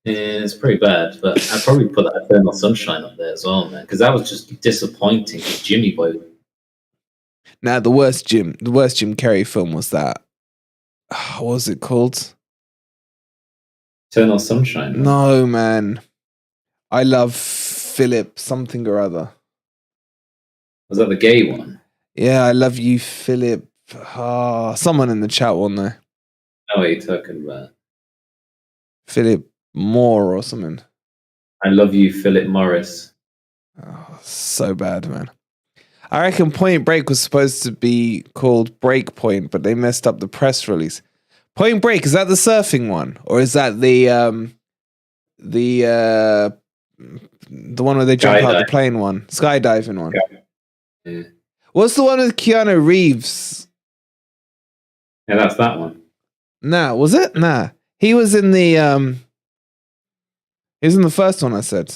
Yeah, it's pretty bad, but I'd probably put that Eternal Sunshine up there as well, man, because that was just disappointing. Jimmy Boy. Nah, the worst Jim Carrey film was that. What was it called? Eternal Sunshine. Man. No, man. I love Philip something or other. Was that the gay one? Yeah, I love you, Philip. Someone in the chat will know. I know what you're talking about. Philip Moore or something. I love you, Philip Morris. Oh, so bad, man. I reckon Point Break was supposed to be called Breakpoint, but they messed up the press release. Point Break, is that the surfing one? Or is that the one where they jump out the plane one? Skydiving one. Yeah. What's the one with Keanu Reeves? Yeah, that's that one. Nah, was it? Nah. He was in the first one I said.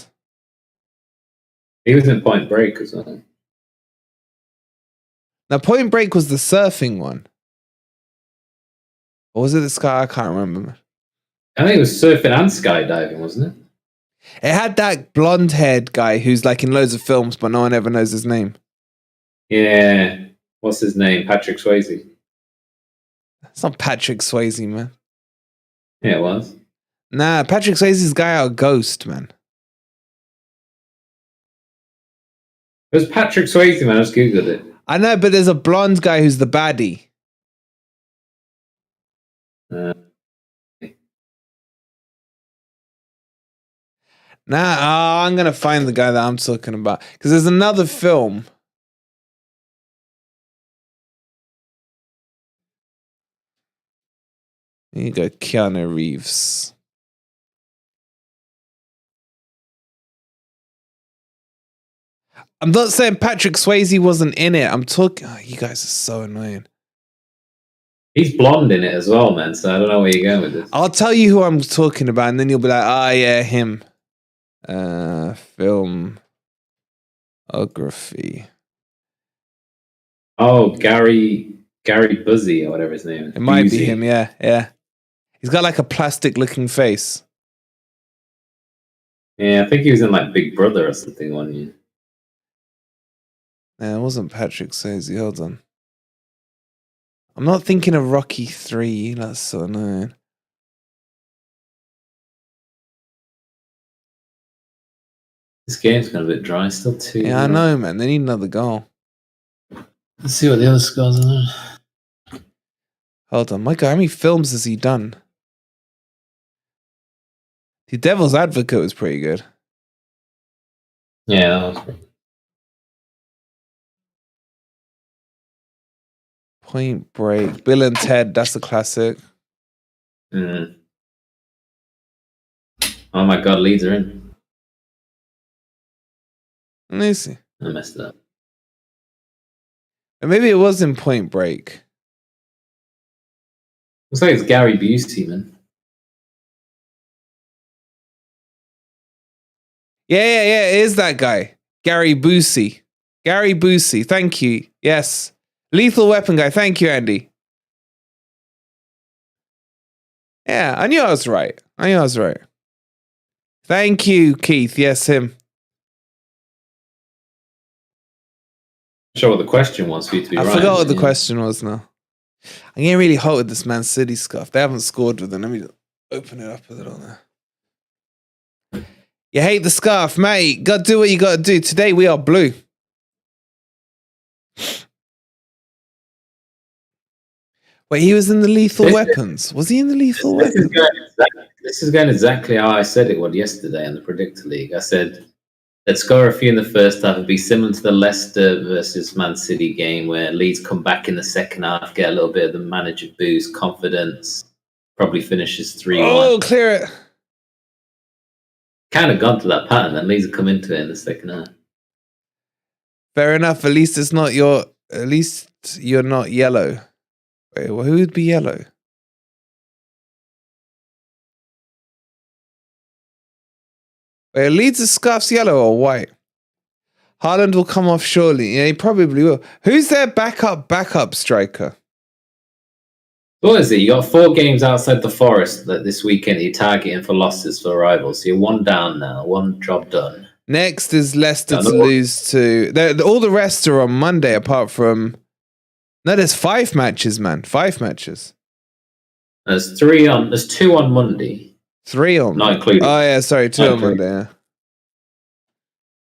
He was in Point Break as well. Now Point Break was the surfing one. Or was it the sky? I can't remember. I think it was surfing and skydiving, wasn't it? It had that blonde-haired guy who's like in loads of films, but no one ever knows his name. Yeah. What's his name? Patrick Swayze. It's not Patrick Swayze, man. Yeah, it was. Nah, Patrick Swayze's guy out Ghost, man. It was Patrick Swayze, man. I just googled it. I know, but there's a blonde guy who's the baddie. Nah, I'm gonna find the guy that I'm talking about because there's another film. Here you go, Keanu Reeves. I'm not saying Patrick Swayze wasn't in it. I'm talking. Oh, you guys are so annoying. He's blonde in it as well, man. So I don't know where you're going with this. I'll tell you who I'm talking about, and then you'll be like, "Ah, yeah, him." Filmography. Oh, Gary Buzzy or whatever his name is. It might be him. Yeah. He's got like a plastic-looking face. Yeah, I think he was in like Big Brother or something one year. It wasn't Patrick Swayze. Hold on. I'm not thinking of Rocky 3. That's so annoying. This game's gone a bit dry. Still 2. Yeah, I know, man. They need another goal. Let's see what the other scores are. Hold on. My God, how many films has he done? The Devil's Advocate was pretty good. Yeah, that was pretty good. Point Break. Bill and Ted. That's a classic. Oh my God, Leeds are in. Let me see. I messed it up. Maybe it was in Point Break. Looks like it's Gary Busey, man. Yeah, it is that guy. Gary Busey. Gary Busey. Thank you. Yes. Lethal Weapon guy. Thank you, Andy. Yeah, I knew I was right. Thank you, Keith. Yes, him. I'm sure what the question was for you to be right. I forgot what the question was now. I'm getting really hot with this Man City scarf. They haven't scored with it. Let me open it up a little there. You hate the scarf, mate. Gotta do what you gotta do. Today we are blue. Wait, he was in the Lethal Weapons. Was he in the Lethal Weapons? This is going exactly how I said it was yesterday in the Predictor League. I said, let's score a few in the first half and be similar to the Leicester versus Man City game where Leeds come back in the second half, get a little bit of the manager boost, confidence, probably finishes 3-1. Oh, clear it. Kind of gone to that pattern, and Leeds have come into it in the second half. Fair enough. At least you're not yellow. Wait, well, who would be yellow? Wait, Leeds' scarf's yellow or white? Haaland will come off surely. Yeah, he probably will. Who's their backup striker? What is it? You got 4 games outside the Forest that this weekend you're targeting for losses for rivals. So you're 1 down now, 1 job done. Next is Leicester to lose to. All the rest are on Monday apart from. No, there's 5 matches, man. 5 matches. There's 2 on Monday. 3 on. Not including. Oh yeah, sorry, 2 on Monday. Yeah.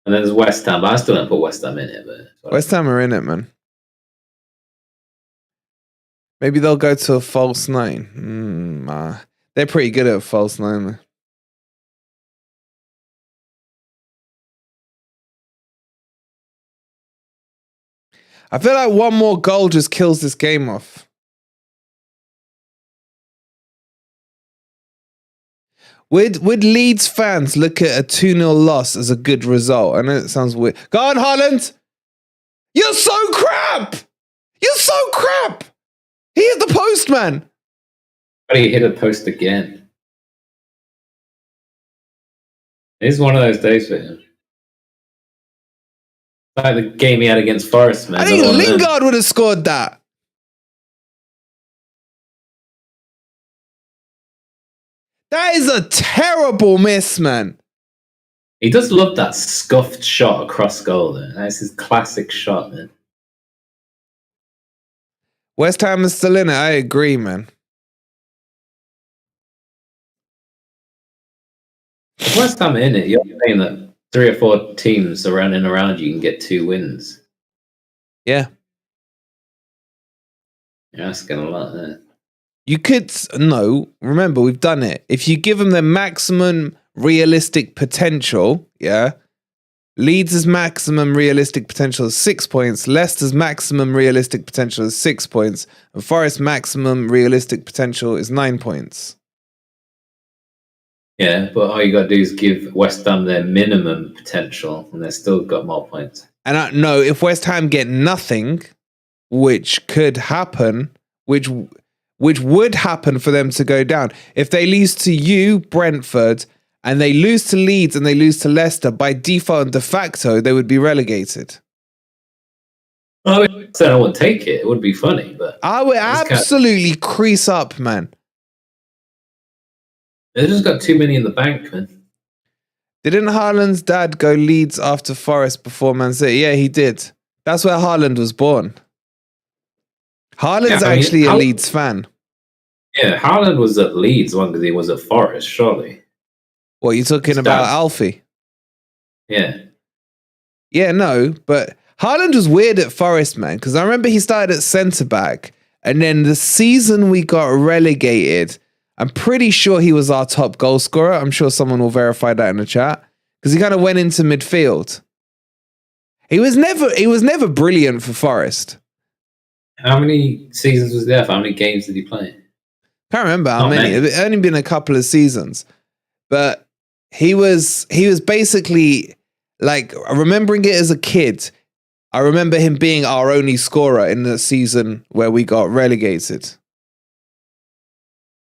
And then there's West Ham, but I still don't put West Ham in it. But West Ham are in it, man. Maybe they'll go to a false 9. They're pretty good at a false 9. Man. I feel like 1 more goal just kills this game off. Would Leeds fans look at a 2-0 loss as a good result? I know it sounds weird. Go on, Haaland! You're so crap! He hit the post, man! But he hit a post again. It's one of those days for him. Like the game he had against Forest, man. I think Lingard would have scored that. That is a terrible miss, man. He does love that scuffed shot across goal, though. That's his classic shot, man. West Ham is still in it. I agree, man. If West Ham are in it, you're saying that 3 or 4 teams around you can get 2 wins. Yeah. You're asking a lot there. You could, no, remember, we've done it. If you give them the maximum realistic potential, yeah, Leeds' maximum realistic potential is 6 points, Leicester's maximum realistic potential is 6 points, and Forest's maximum realistic potential is 9 points. Yeah, but all you got to do is give West Ham their minimum potential, and they've still got more points. And no, if West Ham get nothing, which could happen, which would happen for them to go down. If they lose to you, Brentford, and they lose to Leeds and they lose to Leicester, by default and de facto, they would be relegated. I said I wouldn't take it. It would be funny, but I would absolutely crease up, man. They just got too many in the bank, man. Didn't Haaland's dad go Leeds after Forest before Man City? Yeah, he did. That's where Haaland was born. Haaland's actually a Leeds fan. Yeah, Haaland was at Leeds longer than he was at Forest, surely. What, you talking about Alfie? Yeah. Yeah, no, but Haaland was weird at Forest, man, because I remember he started at centre-back, and then the season we got relegated, I'm pretty sure he was our top goal scorer. I'm sure someone will verify that in the chat, because he kind of went into midfield. He was never brilliant for Forest. How many seasons was there? How many games did he play? Can't remember how many. It's only been a couple of seasons. But he was basically, like, remembering it as a kid, I remember him being our only scorer in the season where we got relegated.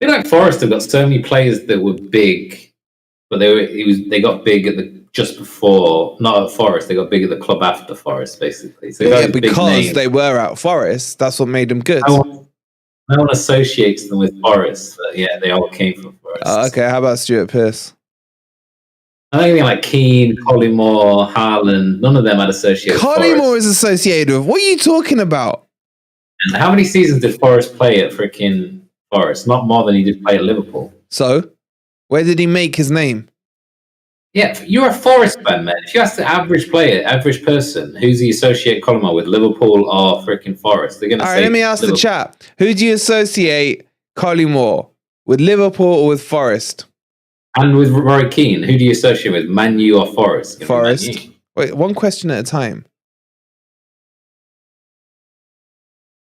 I feel like Forest have got so many players that were big, but they got big at just before, not at Forest, they got big at the club after Forest, basically. So yeah, because they were at Forest, that's what made them good. No one associates them with Forest, but yeah, they all came from Forest. Okay, how about Stuart Pearce? I think like Keane, Collymore, Haaland, none of them had associated with Forest. Collymore is associated with, what are you talking about? And how many seasons did Forest play at freaking Forest? Not more than he did play at Liverpool. So, where did he make his name? Yeah, you're a Forest fan, man. If you ask the average player, average person, who's he associate Collymore with, Liverpool or freaking Forest? They're going to say. All right, let me ask Liverpool. The chat. Who do you associate Collymore with, Liverpool or with Forest? And with Roy Keane, who do you associate with, Man U or Forest? Forest. Wait, one question at a time.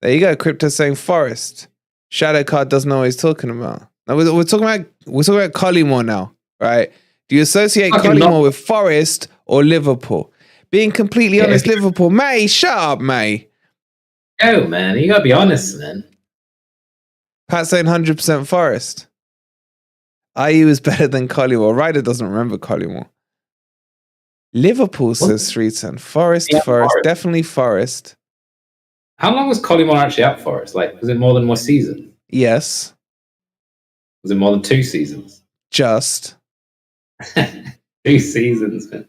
There you go. Crypto saying Forest. Shadow Card doesn't know what he's talking about. Now we're talking about Collymore now, right? Do you associate Collymore with Forest or Liverpool? Being completely honest, Liverpool. May, shut up, May. Oh, man. You got to be honest, man. Pat saying 100% Forest. IU is better than Collymore. Ryder doesn't remember Collymore. Liverpool says 310. Forest. Definitely Forest. How long was Collymore actually at Forest? Like, was it more than one season? Yes. Was it more than 2 seasons? Just. 2 seasons, man.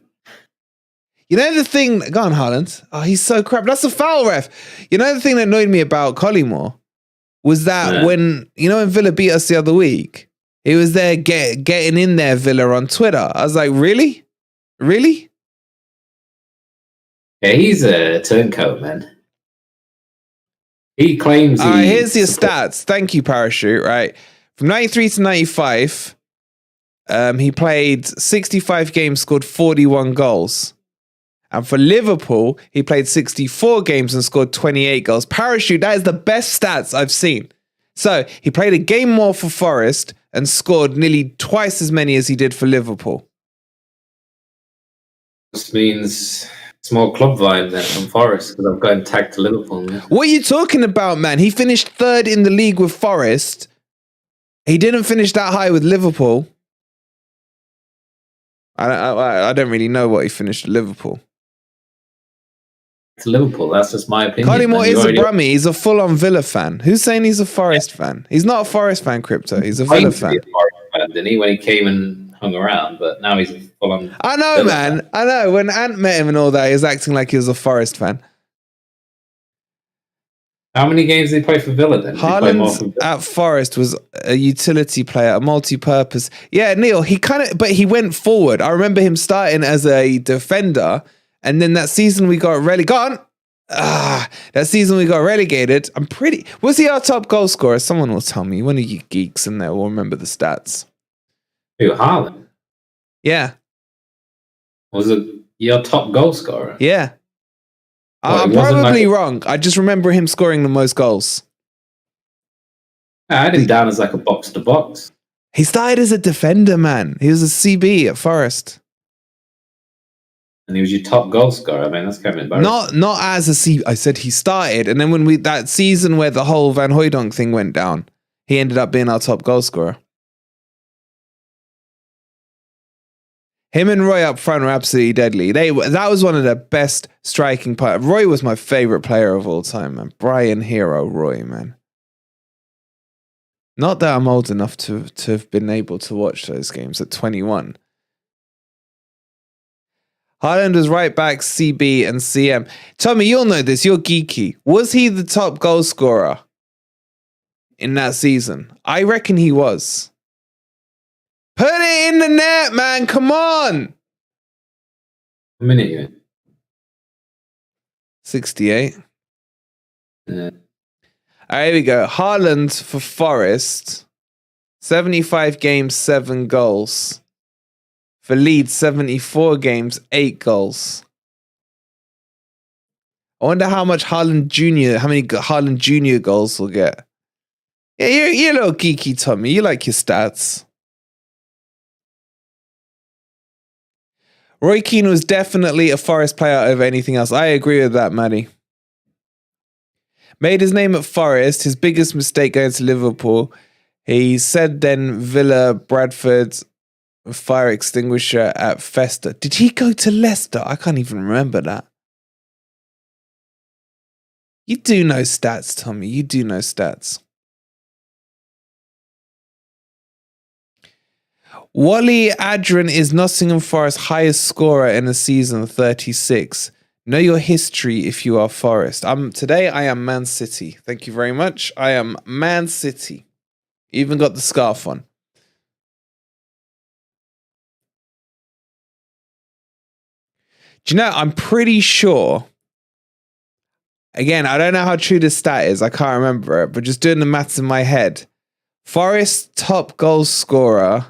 You know the thing... Go on, Haaland. Oh, he's so crap. That's a foul, ref. You know the thing that annoyed me about Collymore was that when Villa beat us the other week, he was there getting in there, Villa, on Twitter. I was like, really? Really? Yeah, he's a turncoat, man. He claims here's your stats. Thank you, Parachute, right? From 93 to 95... he played 65 games, scored 41 goals. And for Liverpool, he played 64 games and scored 28 goals. Parachute, that is the best stats I've seen. So he played a game more for Forest and scored nearly twice as many as he did for Liverpool. This means it's more club vibe than from Forest because I've got him tagged to Liverpool. Man. What are you talking about, man? He finished 3rd in the league with Forest. He didn't finish that high with Liverpool. I don't really know what he finished at Liverpool. To Liverpool, that's just my opinion. Collymore is a Brummie. He's a full-on Villa fan. Who's saying he's a Forest fan? He's not a Forest fan, Crypto. He's a Villa fan. Didn't he, when he came and hung around? But now he's a full-on. I know, Villa man. Fan. I know. When Ant met him and all that, he was acting like he was a Forest fan. How many games did he play for Villa then? Did he play more for Haaland Villa? at Forest was a utility player, a multi-purpose. Yeah, Neil, but he went forward. I remember him starting as a defender, and then that season we got relegated. That season we got relegated. Was he our top goal scorer? Someone will tell me. One of you geeks in there will remember the stats. Who, Haaland? Yeah. Was it your top goal scorer? Yeah. Well, I'm probably wrong. I just remember him scoring the most goals. I had him down as like a box-to-box. He started as a defender, man. He was a CB at Forest. And he was your top goal scorer. I mean, that's kind of embarrassing. Not as a CB. I said he started. And then when that season where the whole Van Hooijdonk thing went down, he ended up being our top goal scorer. Him and Roy up front were absolutely deadly. That was one of the best striking players. Roy was my favorite player of all time, man. Brian Hero Roy, man. Not that I'm old enough to have been able to watch those games at 21. Haaland was right back, CB and CM. Tommy, you'll know this. You're geeky. Was he the top goal scorer in that season? I reckon he was. Put it in the net, man. Come on. A minute, yeah. 68. Yeah. All right, here we go. Haaland for Forest. 75 games, 7 goals. For Leeds, 74 games, 8 goals. I wonder how many Haaland Jr. goals we'll get. Yeah, you're a little geeky, Tommy. You like your stats. Roy Keane was definitely a Forest player over anything else. I agree with that, Maddie. Made his name at Forest, his biggest mistake going to Liverpool. He said then Villa, Bradford, fire extinguisher at Festa. Did he go to Leicester? I can't even remember that. You do know stats, Tommy. You do know stats. Wally Adrian is Nottingham Forest's highest scorer in a season, 36. Know your history if you are Forest. Today I am Man City. Thank you very much. I am Man City. Even got the scarf on. Do you know, I'm pretty sure. Again, I don't know how true this stat is. I can't remember it. But just doing the maths in my head. Forest's top goal scorer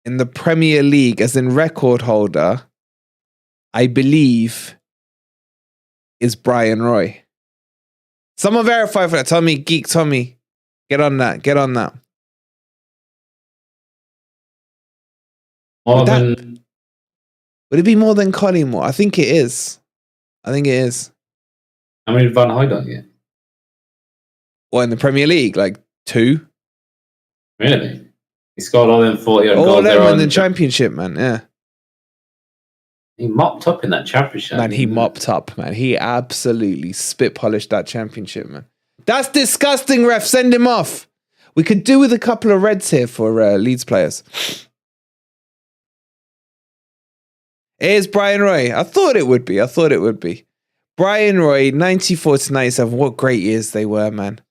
in the Premier League, as in record holder, I believe, is Brian Roy. Someone verify for that. Tommy, geek Tommy. Get on that. Get on that. Would it be more than Collymore? I think it is. How many did Van Hooijdonk get? What, in the Premier League? Like 2? Really? He scored all them 40 goals. All them in the Championship, man. Yeah. He mopped up in that Championship. Man, he mopped up, man. He absolutely spit polished that Championship, man. That's disgusting, ref. Send him off. We could do with a couple of reds here for Leeds players. Here's Brian Roy. I thought it would be. Brian Roy, 94 to 97. What great years they were, man.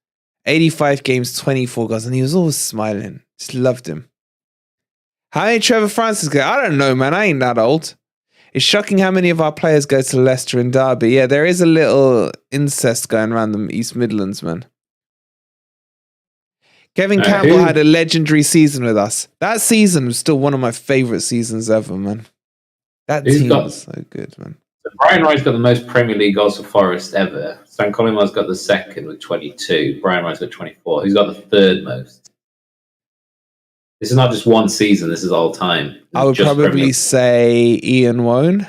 85 games, 24 goals, and he was always smiling. Just loved him. How many Trevor Francis go? I don't know, man. I ain't that old. It's shocking how many of our players go to Leicester and Derby. Yeah, there is a little incest going around the East Midlands, man. Kevin Campbell had a legendary season with us. That season was still one of my favourite seasons ever, man. That team was so good, man. Brian Roy's got the most Premier League goals for Forest ever. Stan Collymore got the second with 22. Brian Roy's got 24. He's got the third most. This is not just one season. This is all time. I would probably say Ian Wone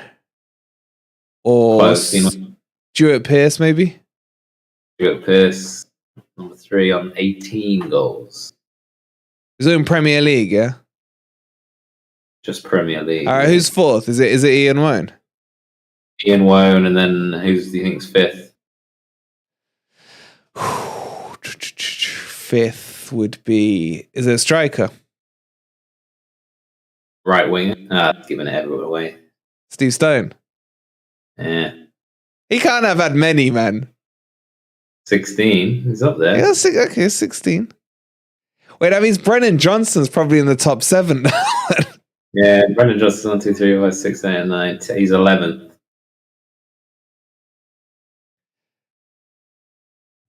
or Stuart Pearce, maybe. Stuart Pearce, number 3 on 18 goals. Is it in Premier League? Yeah. Just Premier League. All right, who's 4th? Is it Ian Wone? Ian Wone, and then who do you think's 5th? 5th would be. Is it a striker? Right winger. Giving it everyone away. Steve Stone. Yeah. He can't have had many, man. 16. He's up there. Yeah, okay, 16. Wait, that means Brennan Johnson's probably in the top 7. Yeah, Brendan Johnson 1, 2, 3, 4, 6, 7, 9. He's 11th.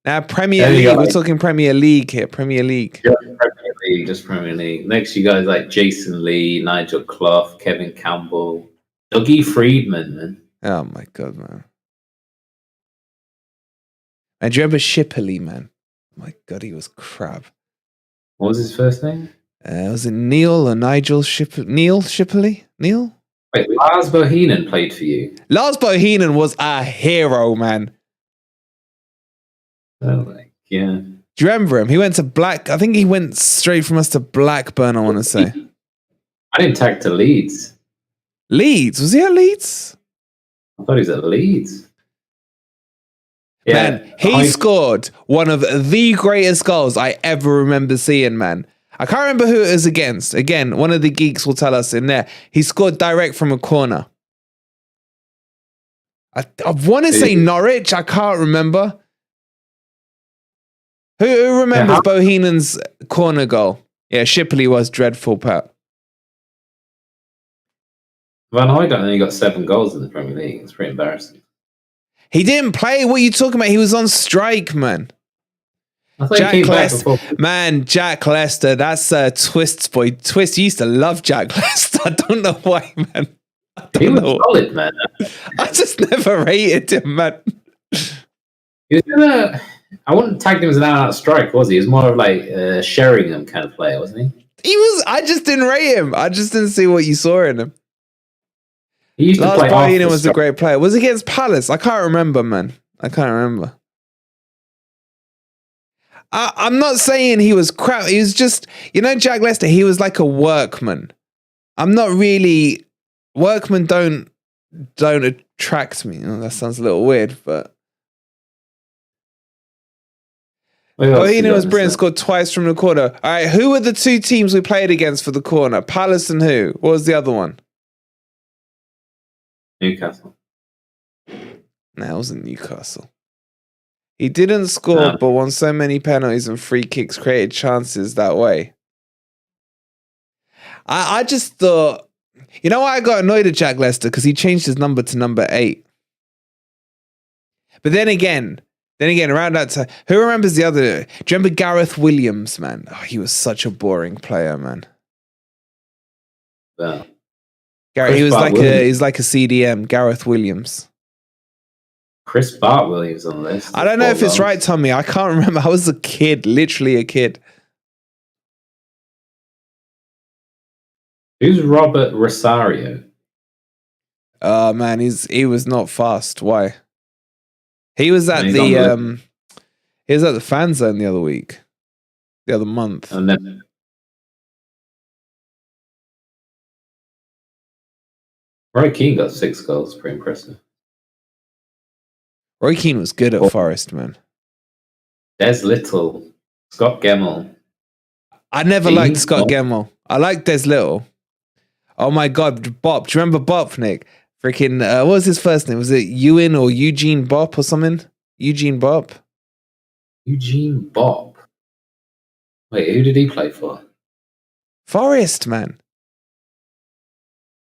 Now, Premier League. We're talking Premier League here. Premier League. Just Premier League. Next, you guys like Jason Lee, Nigel Clough, Kevin Campbell, Dougie Friedman, man. Oh my god, man. And do you remember Shipley, man? Oh my god, he was crap. What was his first name? Was it Neil or Nigel Shipley? Neil Shipley? Neil? Wait, Lars Bohinen played for you. Lars Bohinen was a hero, man. Oh, yeah. Do you remember him? He went to I think he went straight from us to Blackburn, I want to say. I didn't tag to Leeds. Leeds? Was he at Leeds? I thought he was at Leeds. Yeah, man, he scored one of the greatest goals I ever remember seeing, man. I can't remember who it was against. Again, one of the geeks will tell us in there. He scored direct from a corner. I want to say Norwich. I can't remember. Who remembers Bohinen's corner goal? Yeah, Shipley was dreadful, Pat. Van Hooydonk only got 7 goals in the Premier League. It's pretty embarrassing. He didn't play. What are you talking about? He was on strike, man. Jack Lester, man, Jack Lester. That's Twist's boy. Twist used to love Jack Lester. I don't know why, man. He was solid, man. I just never rated him, man. He was I wouldn't tag him as an out strike, was he? He was more of like a Sheringham kind of player, wasn't he? He was. I just didn't rate him. I just didn't see what you saw in him. He used to play. Lars Bohinen was a great player. Was it against Palace? I can't remember, man. I can't remember. I'm not saying he was crap. He was just, Jack Lester, he was like a workman. I'm not really, workmen don't attract me. That sounds a little weird, but. Bohinen was brilliant, scored twice from the corner. All right, who were the 2 teams we played against for the corner? Palace and who? What was the other one? Newcastle. No, it wasn't Newcastle. He didn't score, but won so many penalties and free kicks, created chances that way. I just thought, why I got annoyed at Jack Lester? Because he changed his number to number 8. But then again, around that time, who remembers the other? Do you remember Gareth Williams, man? Oh, he was such a boring player, man. Yeah. Gareth, he's like a CDM, Gareth Williams. Chris Bart Williams on the list. I don't know if it's right, Tommy. I can't remember. I was a kid, literally a kid. Who's Robert Rosario? Oh man, he was not fast. Why? He was at the fan zone the other month. And then Roy Keane got 6 goals. Pretty impressive. Roy Keane was good at Forest, man. Des Little, Scott Gemmell. I never liked Scott Gemmell. I liked Des Little. Oh my God, Bop. Do you remember Bop, Nick? Freaking, what was his first name? Was it Ewan or Eugene Bop or something? Eugene Bop? Eugene Bop. Wait, who did he play for? Forest, man.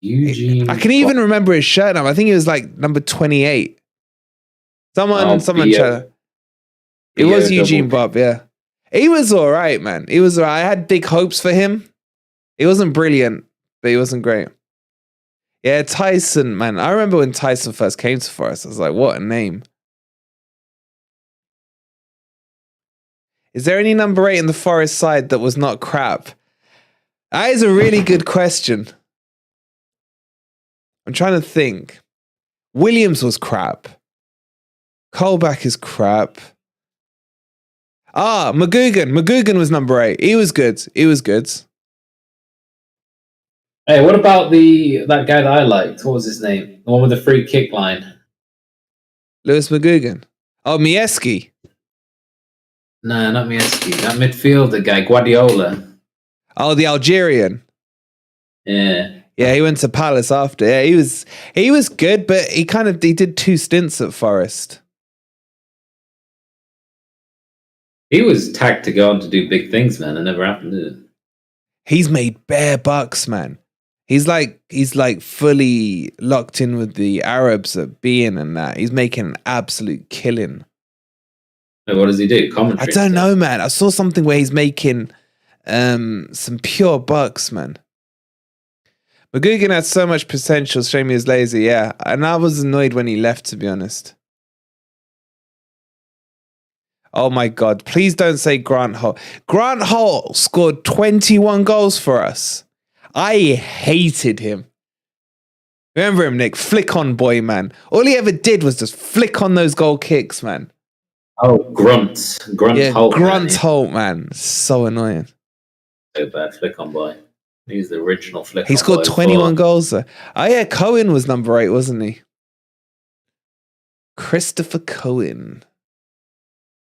Eugene I can even remember his shirt number. I think it was like number 28. Someone tried. It was Eugene Bop, yeah. He was all right, man. He was all right. I had big hopes for him. He wasn't brilliant, but he wasn't great. Yeah, Tyson, man. I remember when Tyson first came to Forest. I was like, what a name. Is there any number 8 in the Forest side that was not crap? That is a really good question. I'm trying to think. Williams was crap. Colback is crap. McGugan. McGugan was number 8. He was good. Hey, what about that guy that I liked? What was his name? The one with the free kick line. Lewis McGugan. Oh, Mieszki. No, not Mieszki. That midfielder guy, Guardiola. Oh, the Algerian. Yeah. Yeah, he went to Palace after. Yeah, he was good, but he did 2 stints at Forest. He was tagged to go on to do big things, man. It never happened, did it? He's made bare bucks, man. He's like fully locked in with the Arabs at being and that. He's making an absolute killing. What does he do? Commentary? I don't know, man. I saw something where he's making some pure bucks, man. McGugan had so much potential, shame he was lazy, yeah. And I was annoyed when he left, to be honest. Oh my God, please don't say Grant Holt. Grant Holt scored 21 goals for us. I hated him. Remember him, Nick? Flick on boy, man. All he ever did was just flick on those goal kicks, man. Oh, Grunt Holt. Grunt Holt, man. So annoying. So bad, flick on boy. He's the original flick. He scored 21 goals there. Oh yeah, Cohen was number 8, wasn't he? Christopher Cohen.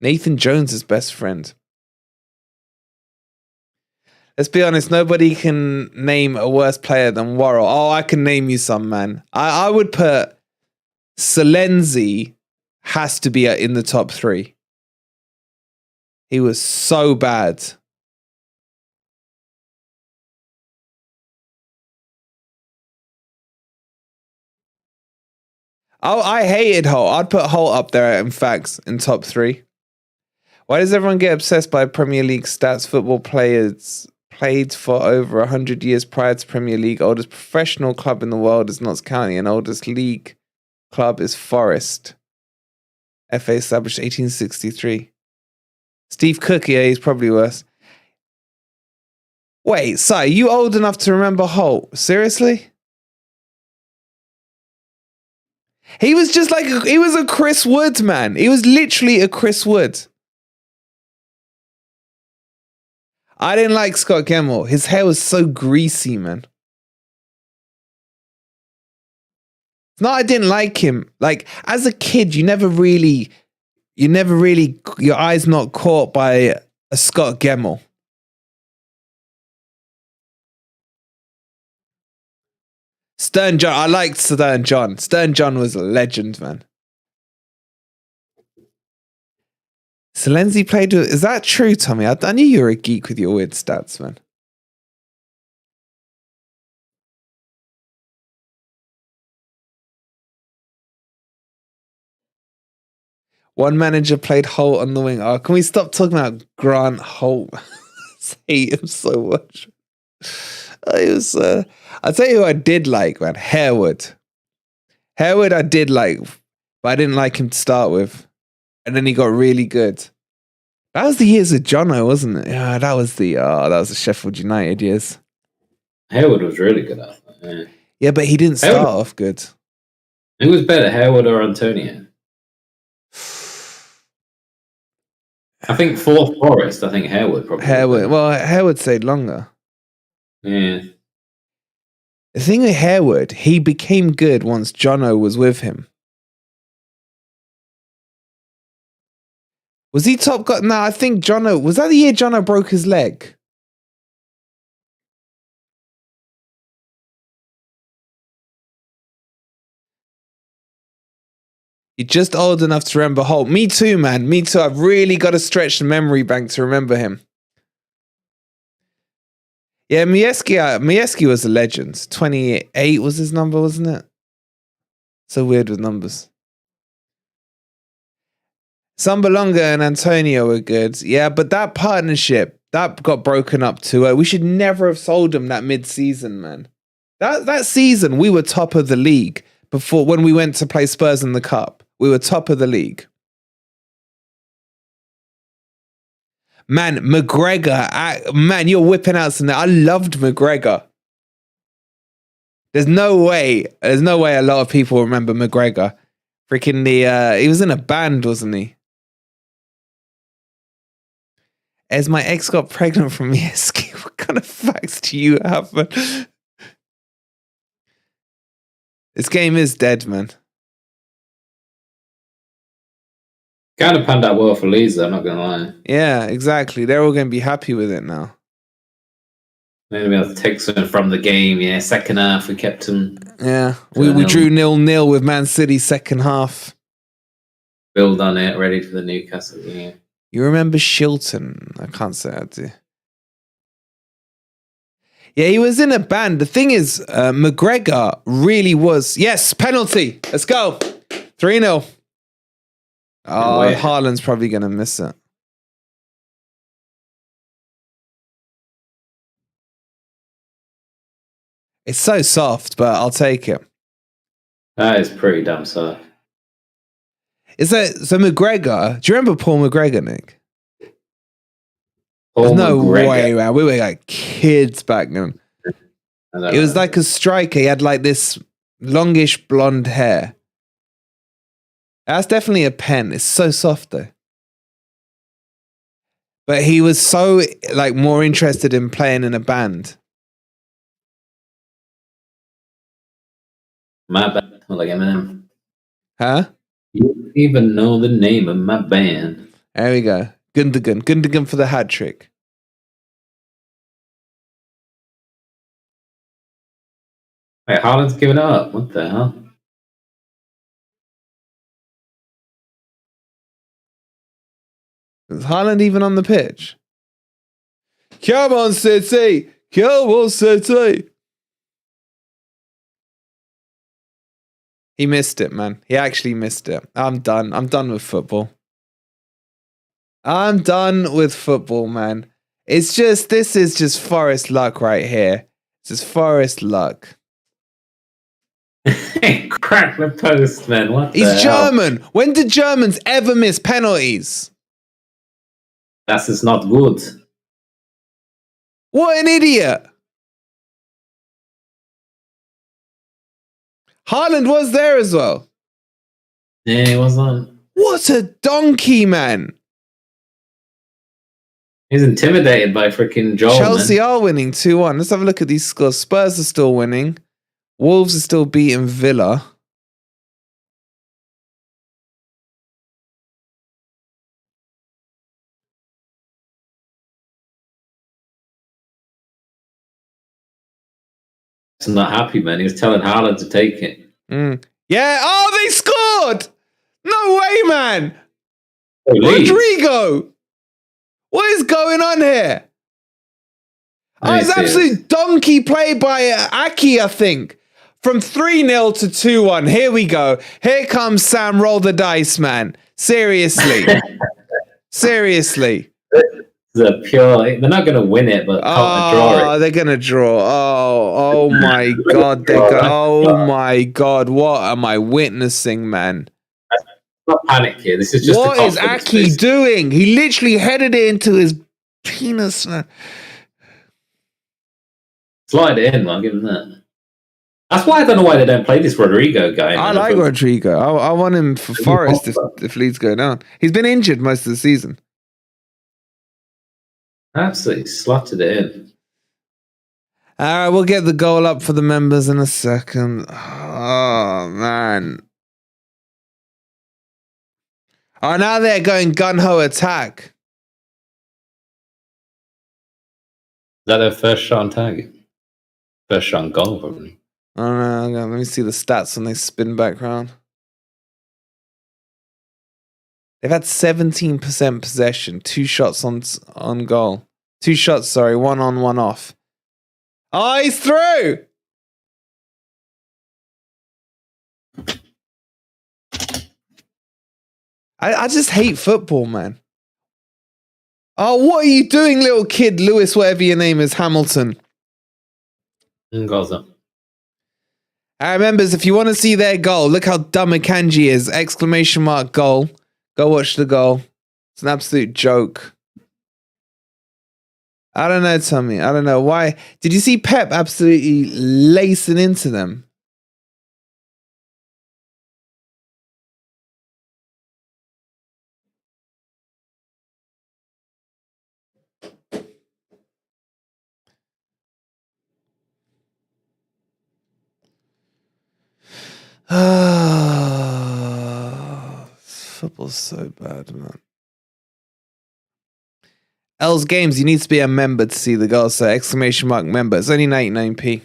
Nathan Jones' best friend. Let's be honest, nobody can name a worse player than Worrell. Oh, I can name you some, man. I would put Selenzi has to be in the top 3. He was so bad. Oh, I hated Holt. I'd put Holt up there, in fact, in top 3. Why does everyone get obsessed by Premier League stats? Football players played for over 100 years prior to Premier League. Oldest professional club in the world is Notts County, and oldest league club is Forest. FA established 1863. Steve Cook, yeah, he's probably worse. Wait, Si, you old enough to remember Holt? Seriously? He was just like, he was a Chris Wood, man. He was literally a Chris Wood. I didn't like Scott Gemmell. His hair was so greasy, man. It's not I didn't like him. Like, as a kid, your eyes not caught by a Scott Gemmell. Stern John. I liked Stern John. Stern John was a legend, man. Selenzi played with... Is that true, Tommy? I knew you were a geek with your weird stats, man. One manager played Holt on the wing. Oh, can we stop talking about Grant Holt? I hate him so much. I'll tell you who I did like, man. Harewood. Harewood I did like, but I didn't like him to start with. And then he got really good. That was the years of Jono, wasn't it? Yeah, that was the Sheffield United years. Harewood was really good at that. Yeah, but he didn't start off good. Who was better, Harewood or Antonio? I think for Forest, I think Harewood probably. Harewood stayed longer. Yeah. The thing with Harewood, he became good once Jono was with him. Was he top got? No, I think Jono... Was that the year Jono broke his leg? You're just old enough to remember Holt. Me too, man. Me too. I've really got to stretch the memory bank to remember him. Yeah, Miejski was a legend. 28 was his number, wasn't it? So weird with numbers. Sambalonga and Antonio were good. Yeah, but that partnership, that got broken up too. We should never have sold them that mid-season, man. That season, we were top of the league before when we went to play Spurs in the Cup. We were top of the league. Man, McGregor, man, you're whipping out something. I loved McGregor. There's no way a lot of people remember McGregor. Freaking he was in a band, wasn't he? As my ex got pregnant from Miejski, what kind of facts do you have? This game is dead, man. Kind of panned out well for Leeds, I'm not going to lie. Yeah, exactly. They're all going to be happy with it now. Maybe I'll take something from the game, yeah. Second half, we kept them. Yeah, we drew 0-0 with Man City second half. Build on it, ready for the Newcastle game. You remember Shilton? I can't say I do. Yeah, he was in a band. The thing is, McGregor really was. Yes, penalty. Let's go. 3-0. Oh, Haaland's probably going to miss it. It's so soft, but I'll take it. That is pretty damn soft. Is that so? McGregor? Do you remember Paul McGregor, Nick? Paul There's no McGregor. way, man. We were like kids back then. He was like a striker. He had like this longish blonde hair. That's definitely a pen. It's so soft though. But he was so like more interested in playing in a band. My band, like Eminem. Huh? You don't even know the name of my band. There we go. Gundogan. Gundogan for the hat trick. Wait, Haaland's giving up. What the hell? Is Haaland even on the pitch? Come on, City! Come on, City! He missed it, man. He actually missed it. I'm done. I'm done with football. I'm done with football, man. It's just, this is just Forest luck right here. It's just Forest luck. Crack the post, man. What the He's hell? German. When did Germans ever miss penalties? That is not good. What an idiot. Haaland was there as well. Yeah, he was on. What a donkey, man. He's intimidated by freaking Joel. Chelsea are winning 2-1. Let's have a look at these scores. Spurs are still winning. Wolves are still beating Villa. He's not happy, man. He was telling Haaland to take it. Yeah. Oh, they scored. No way, man. Oh, Leeds. Rodrigo. What is going on here? Oh, it's absolute donkey play by Aki, I think. From 3-0 to 2-1. Here we go. Here comes Sam. Roll the dice, man. Seriously. Seriously. The pure. They're not going to win it, but draw it. They're going to draw. Oh my God. Oh my God. What am I witnessing, man? Not panic here. This is just what is Aki doing? He literally headed it into his penis, man. Slide it in, man. Give him that. That's why I don't know why they don't play this Rodrigo guy. I like Rodrigo. I want him for Forest if Leeds go down. He's been injured most of the season. Absolutely slotted it in. All right, we'll get the goal up for the members in a second. Oh, man. Oh, now they're going gun-ho attack. Is that their first shot on target? First shot on goal, probably. I don't know. Let me see the stats when they spin back round. They've had 17% possession, 2 shots on goal. 2 shots, sorry, 1 on, 1 off. Oh, he's through! I just hate football, man. Oh, what are you doing, little kid? Lewis, whatever your name is, Hamilton. Goals up. All right, members, if you want to see their goal, look how dumb Akanji is. Exclamation mark goal. Go watch the goal. It's an absolute joke. I don't know, Tommy. I don't know. Why? Did you see Pep absolutely lacing into them? Football's so bad, man. L's Games, you need to be a member to see the goal. So exclamation mark member. It's only 99p.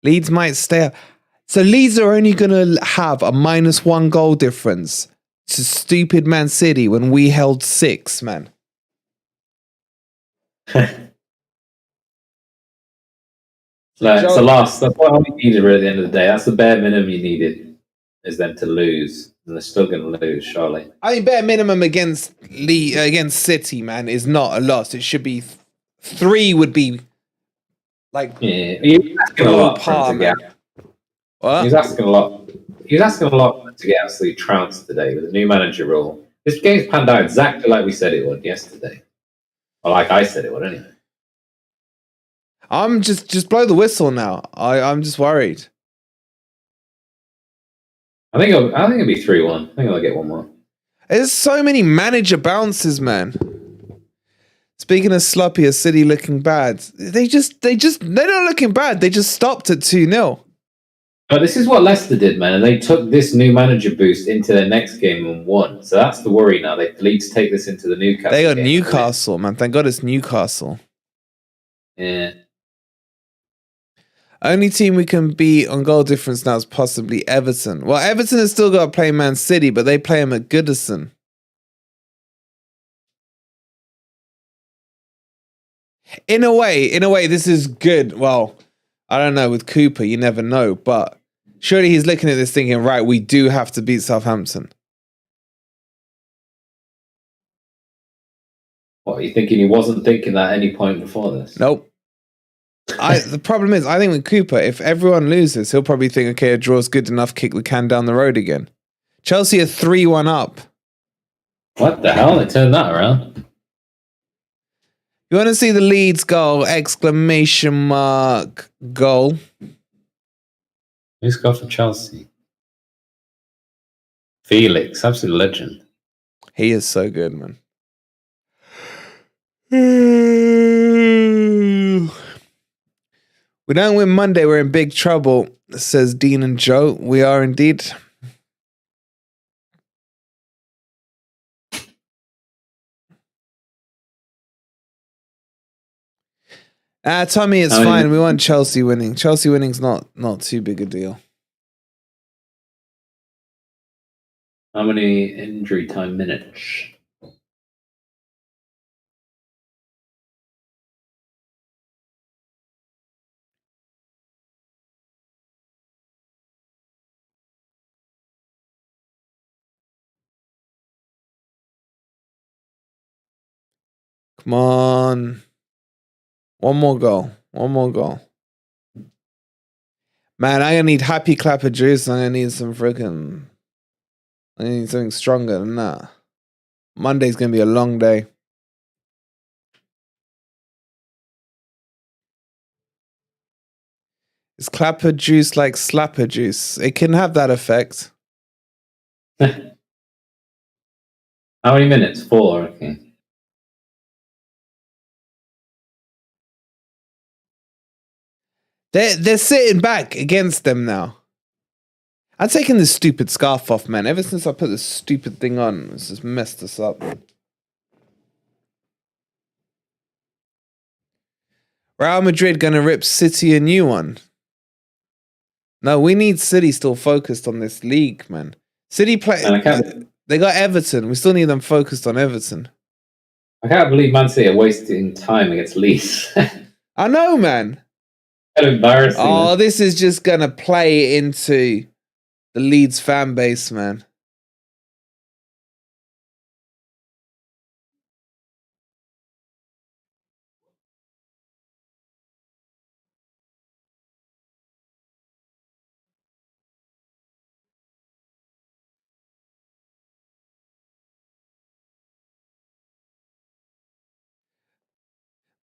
Leeds might stay up. So Leeds are only going to have a -1 goal difference to stupid Man City when we held 6, man. It's the last. That's what you needed at the end of the day. That's the bare minimum you needed, is them to lose, and they're still going to lose, surely. I mean, bare minimum against City, man, is not a loss. It should be 3 would be like He was asking a lot for him to get. What? He was asking a lot. He was asking a lot to get absolutely trounced today with the new manager rule. This game's panned out exactly like we said it would yesterday, or like I said it would anyway. I'm just blow the whistle now. I'm just worried. I think it'll be 3-1. I think I'll get one more. There's so many manager bounces, man. Speaking of sloppy, a City looking bad. They're not looking bad. They just stopped at 2-0. But this is what Leicester did, man, and they took this new manager boost into their next game and won. So that's the worry now. They need to take this into the Newcastle. They got game, Newcastle, man. Thank God it's Newcastle. Yeah. Only team we can beat on goal difference now is possibly Everton. Well, Everton has still got to play Man City, but they play them at Goodison. In a way, this is good. Well, I don't know. With Cooper, you never know. But surely he's looking at this thinking, right, we do have to beat Southampton. What, are you thinking he wasn't thinking that at any point before this? Nope. The problem is, I think with Cooper, if everyone loses, he'll probably think, okay, a draw's good enough, kick the can down the road again. Chelsea are 3-1 up. What the hell? They turned that around. You want to see the Leeds goal, exclamation mark, goal. Who's got for Chelsea? Felix, absolute legend. He is so good, man. We don't win Monday, we're in big trouble, says Dean and Joe. We are indeed. Tommy, it's fine. We want Chelsea winning. Chelsea winning's not too big a deal. How many injury time minutes? Come on. One more goal. Man, I'm gonna need happy clapper juice. I'm gonna need I need something stronger than that. Monday's gonna be a long day. Is clapper juice like slapper juice? It can have that effect. How many minutes? 4, okay. They're sitting back against them now. I'm taking this stupid scarf off, man. Ever since I put this stupid thing on, it's just messed us up. Real Madrid gonna rip City a new one. No, we need City still focused on this league, man. City play. They got Everton. We still need them focused on Everton. I can't believe Man City are wasting time against Leeds. I know, man. Embarrassing. Oh, this is just gonna play into the Leeds fan base, man.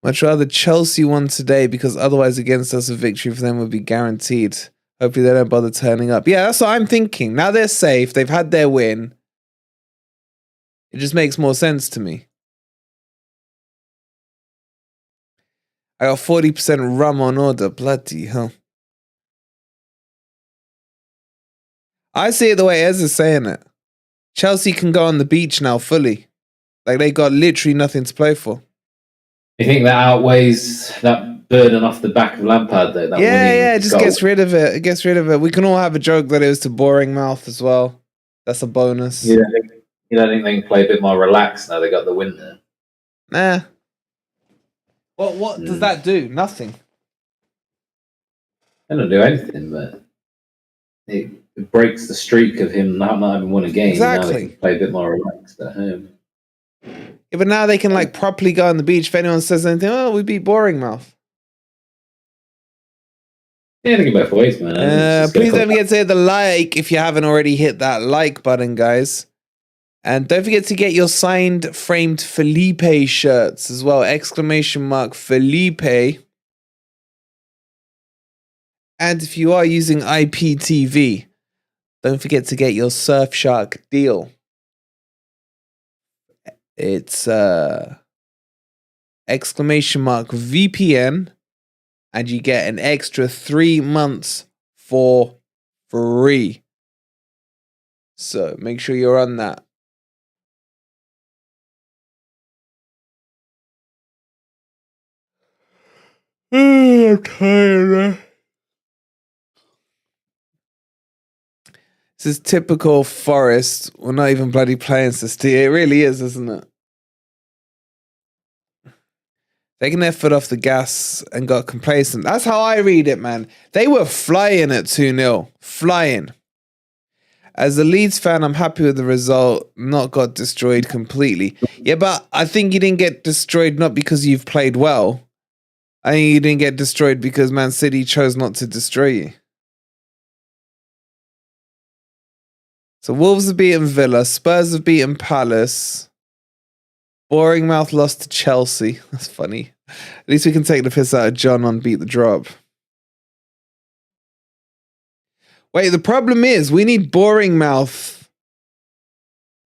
Much rather Chelsea won today because otherwise against us a victory for them would be guaranteed. Hopefully they don't bother turning up. Yeah, that's what I'm thinking. Now they're safe. They've had their win. It just makes more sense to me. I got 40% rum on order. Bloody hell. I see it the way Ez is saying it. Chelsea can go on the beach now fully. Like they got literally nothing to play for. You think that outweighs that burden off the back of Lampard, though? Yeah, it just gets rid of it. It gets rid of it. We can all have a joke that it was to boring mouth as well. That's a bonus. You don't think they can play a bit more relaxed now they got the win there? Nah. What does that do? Nothing. They don't do anything, but it breaks the streak of him not having won a game. Exactly. Now they can play a bit more relaxed at home. Yeah, but now they can like properly go on the beach. If anyone says anything, oh, we beat Boring Mouth. Yeah, they can both ways, man. Please don't forget to hit the like if you haven't already hit that like button, guys. And don't forget to get your signed framed Felipe shirts as well. ! Felipe. And if you are using IPTV, don't forget to get your Surfshark deal. It's ! VPN. And you get an extra 3 months for free. So make sure you're on that. I'm tired. This is typical Forest. We're not even bloody playing Sistine. It really is, isn't it? Taking their foot off the gas and got complacent. That's how I read it, man. They were flying at 2-0. Flying. As a Leeds fan, I'm happy with the result. Not got destroyed completely. Yeah, but I think you didn't get destroyed not because you've played well. I think you didn't get destroyed because Man City chose not to destroy you. So Wolves have beaten Villa. Spurs have beaten Palace. Boring Mouth lost to Chelsea. That's funny. At least we can take the piss out of John on Beat the Drop. Wait, the problem is we need Boring Mouth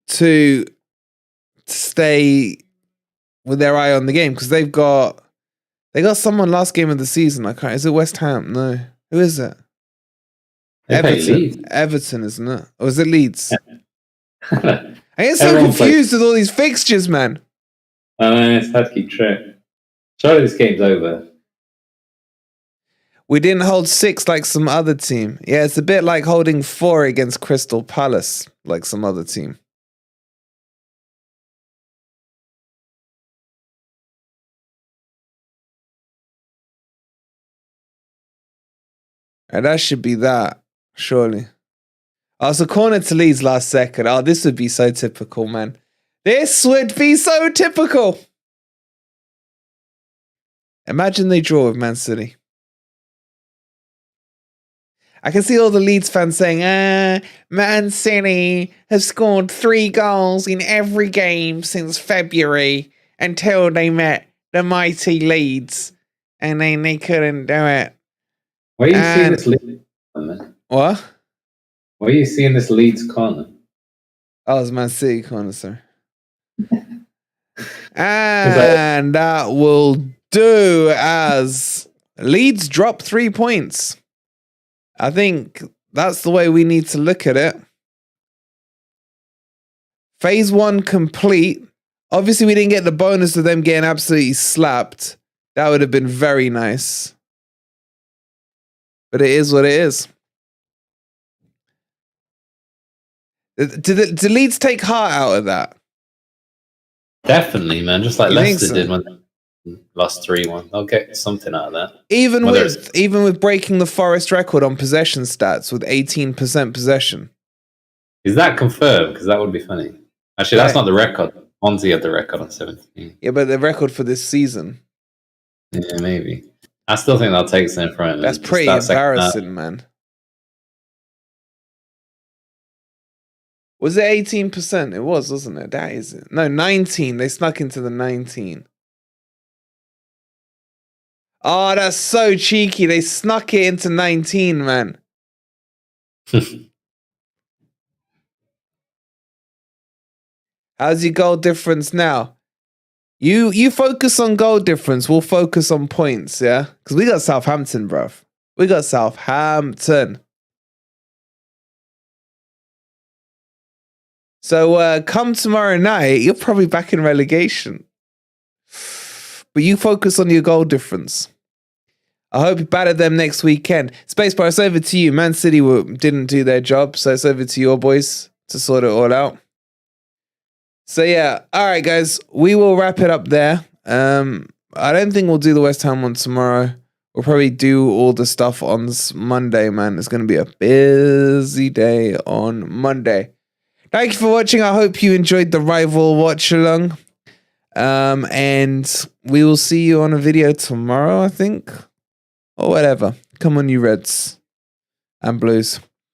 to stay with their eye on the game because they got someone last game of the season. I can't. Is it West Ham? No. Who is it? Everton. Everton, isn't it? Or is it Leeds? I get so confused with all these fixtures, man. It's hard to keep track. Surely this game's over. We didn't hold 6 like some other team. Yeah, it's a bit like holding 4 against Crystal Palace, like some other team. And that should be that, surely. Oh, so corner to Leeds last second. Oh, this would be so typical, man. This would be so typical. Imagine they draw with Man City. I can see all the Leeds fans saying, Man City have scored 3 goals in every game since February until they met the mighty Leeds. And then they couldn't do it. Where are you seeing this Leeds corner? What? Where are you seeing this Leeds corner? Oh, it's Man City corner, sir. And that will do as Leeds drop 3 points. I think that's the way we need to look at it. Phase 1 complete. Obviously, we didn't get the bonus of them getting absolutely slapped. That would have been very nice. But it is what it is. Did Leeds take heart out of that? Definitely, man. Just like Leicester did when they lost 3-1. They'll get something out of that. Even with breaking the Forest record on possession stats with 18% possession. Is that confirmed? Because that would be funny. Actually, that's not the record. Monty had the record on 17. Yeah, but the record for this season. Yeah, maybe. I still think they'll take some front. That's pretty embarrassing, man. Was it 18%? It was, wasn't it? That is it. No, 19. They snuck into the 19. Oh, that's so cheeky. They snuck it into 19, man. How's your goal difference now? You focus on goal difference. We'll focus on points, yeah? Because we got Southampton, bruv. We got Southampton. So come tomorrow night, you're probably back in relegation. But you focus on your goal difference. I hope you batter them next weekend. Spacebar, it's over to you. Man City didn't do their job, so it's over to your boys. to sort it all out. So yeah, all right, guys, we will wrap it up there. I don't think we'll do the West Ham one tomorrow. We'll probably do all the stuff on Monday, man. It's going to be a busy day on Monday. Thank you for watching. I hope you enjoyed the rival watch along. And we will see you on a video tomorrow, I think. Or whatever. Come on, you Reds and Blues.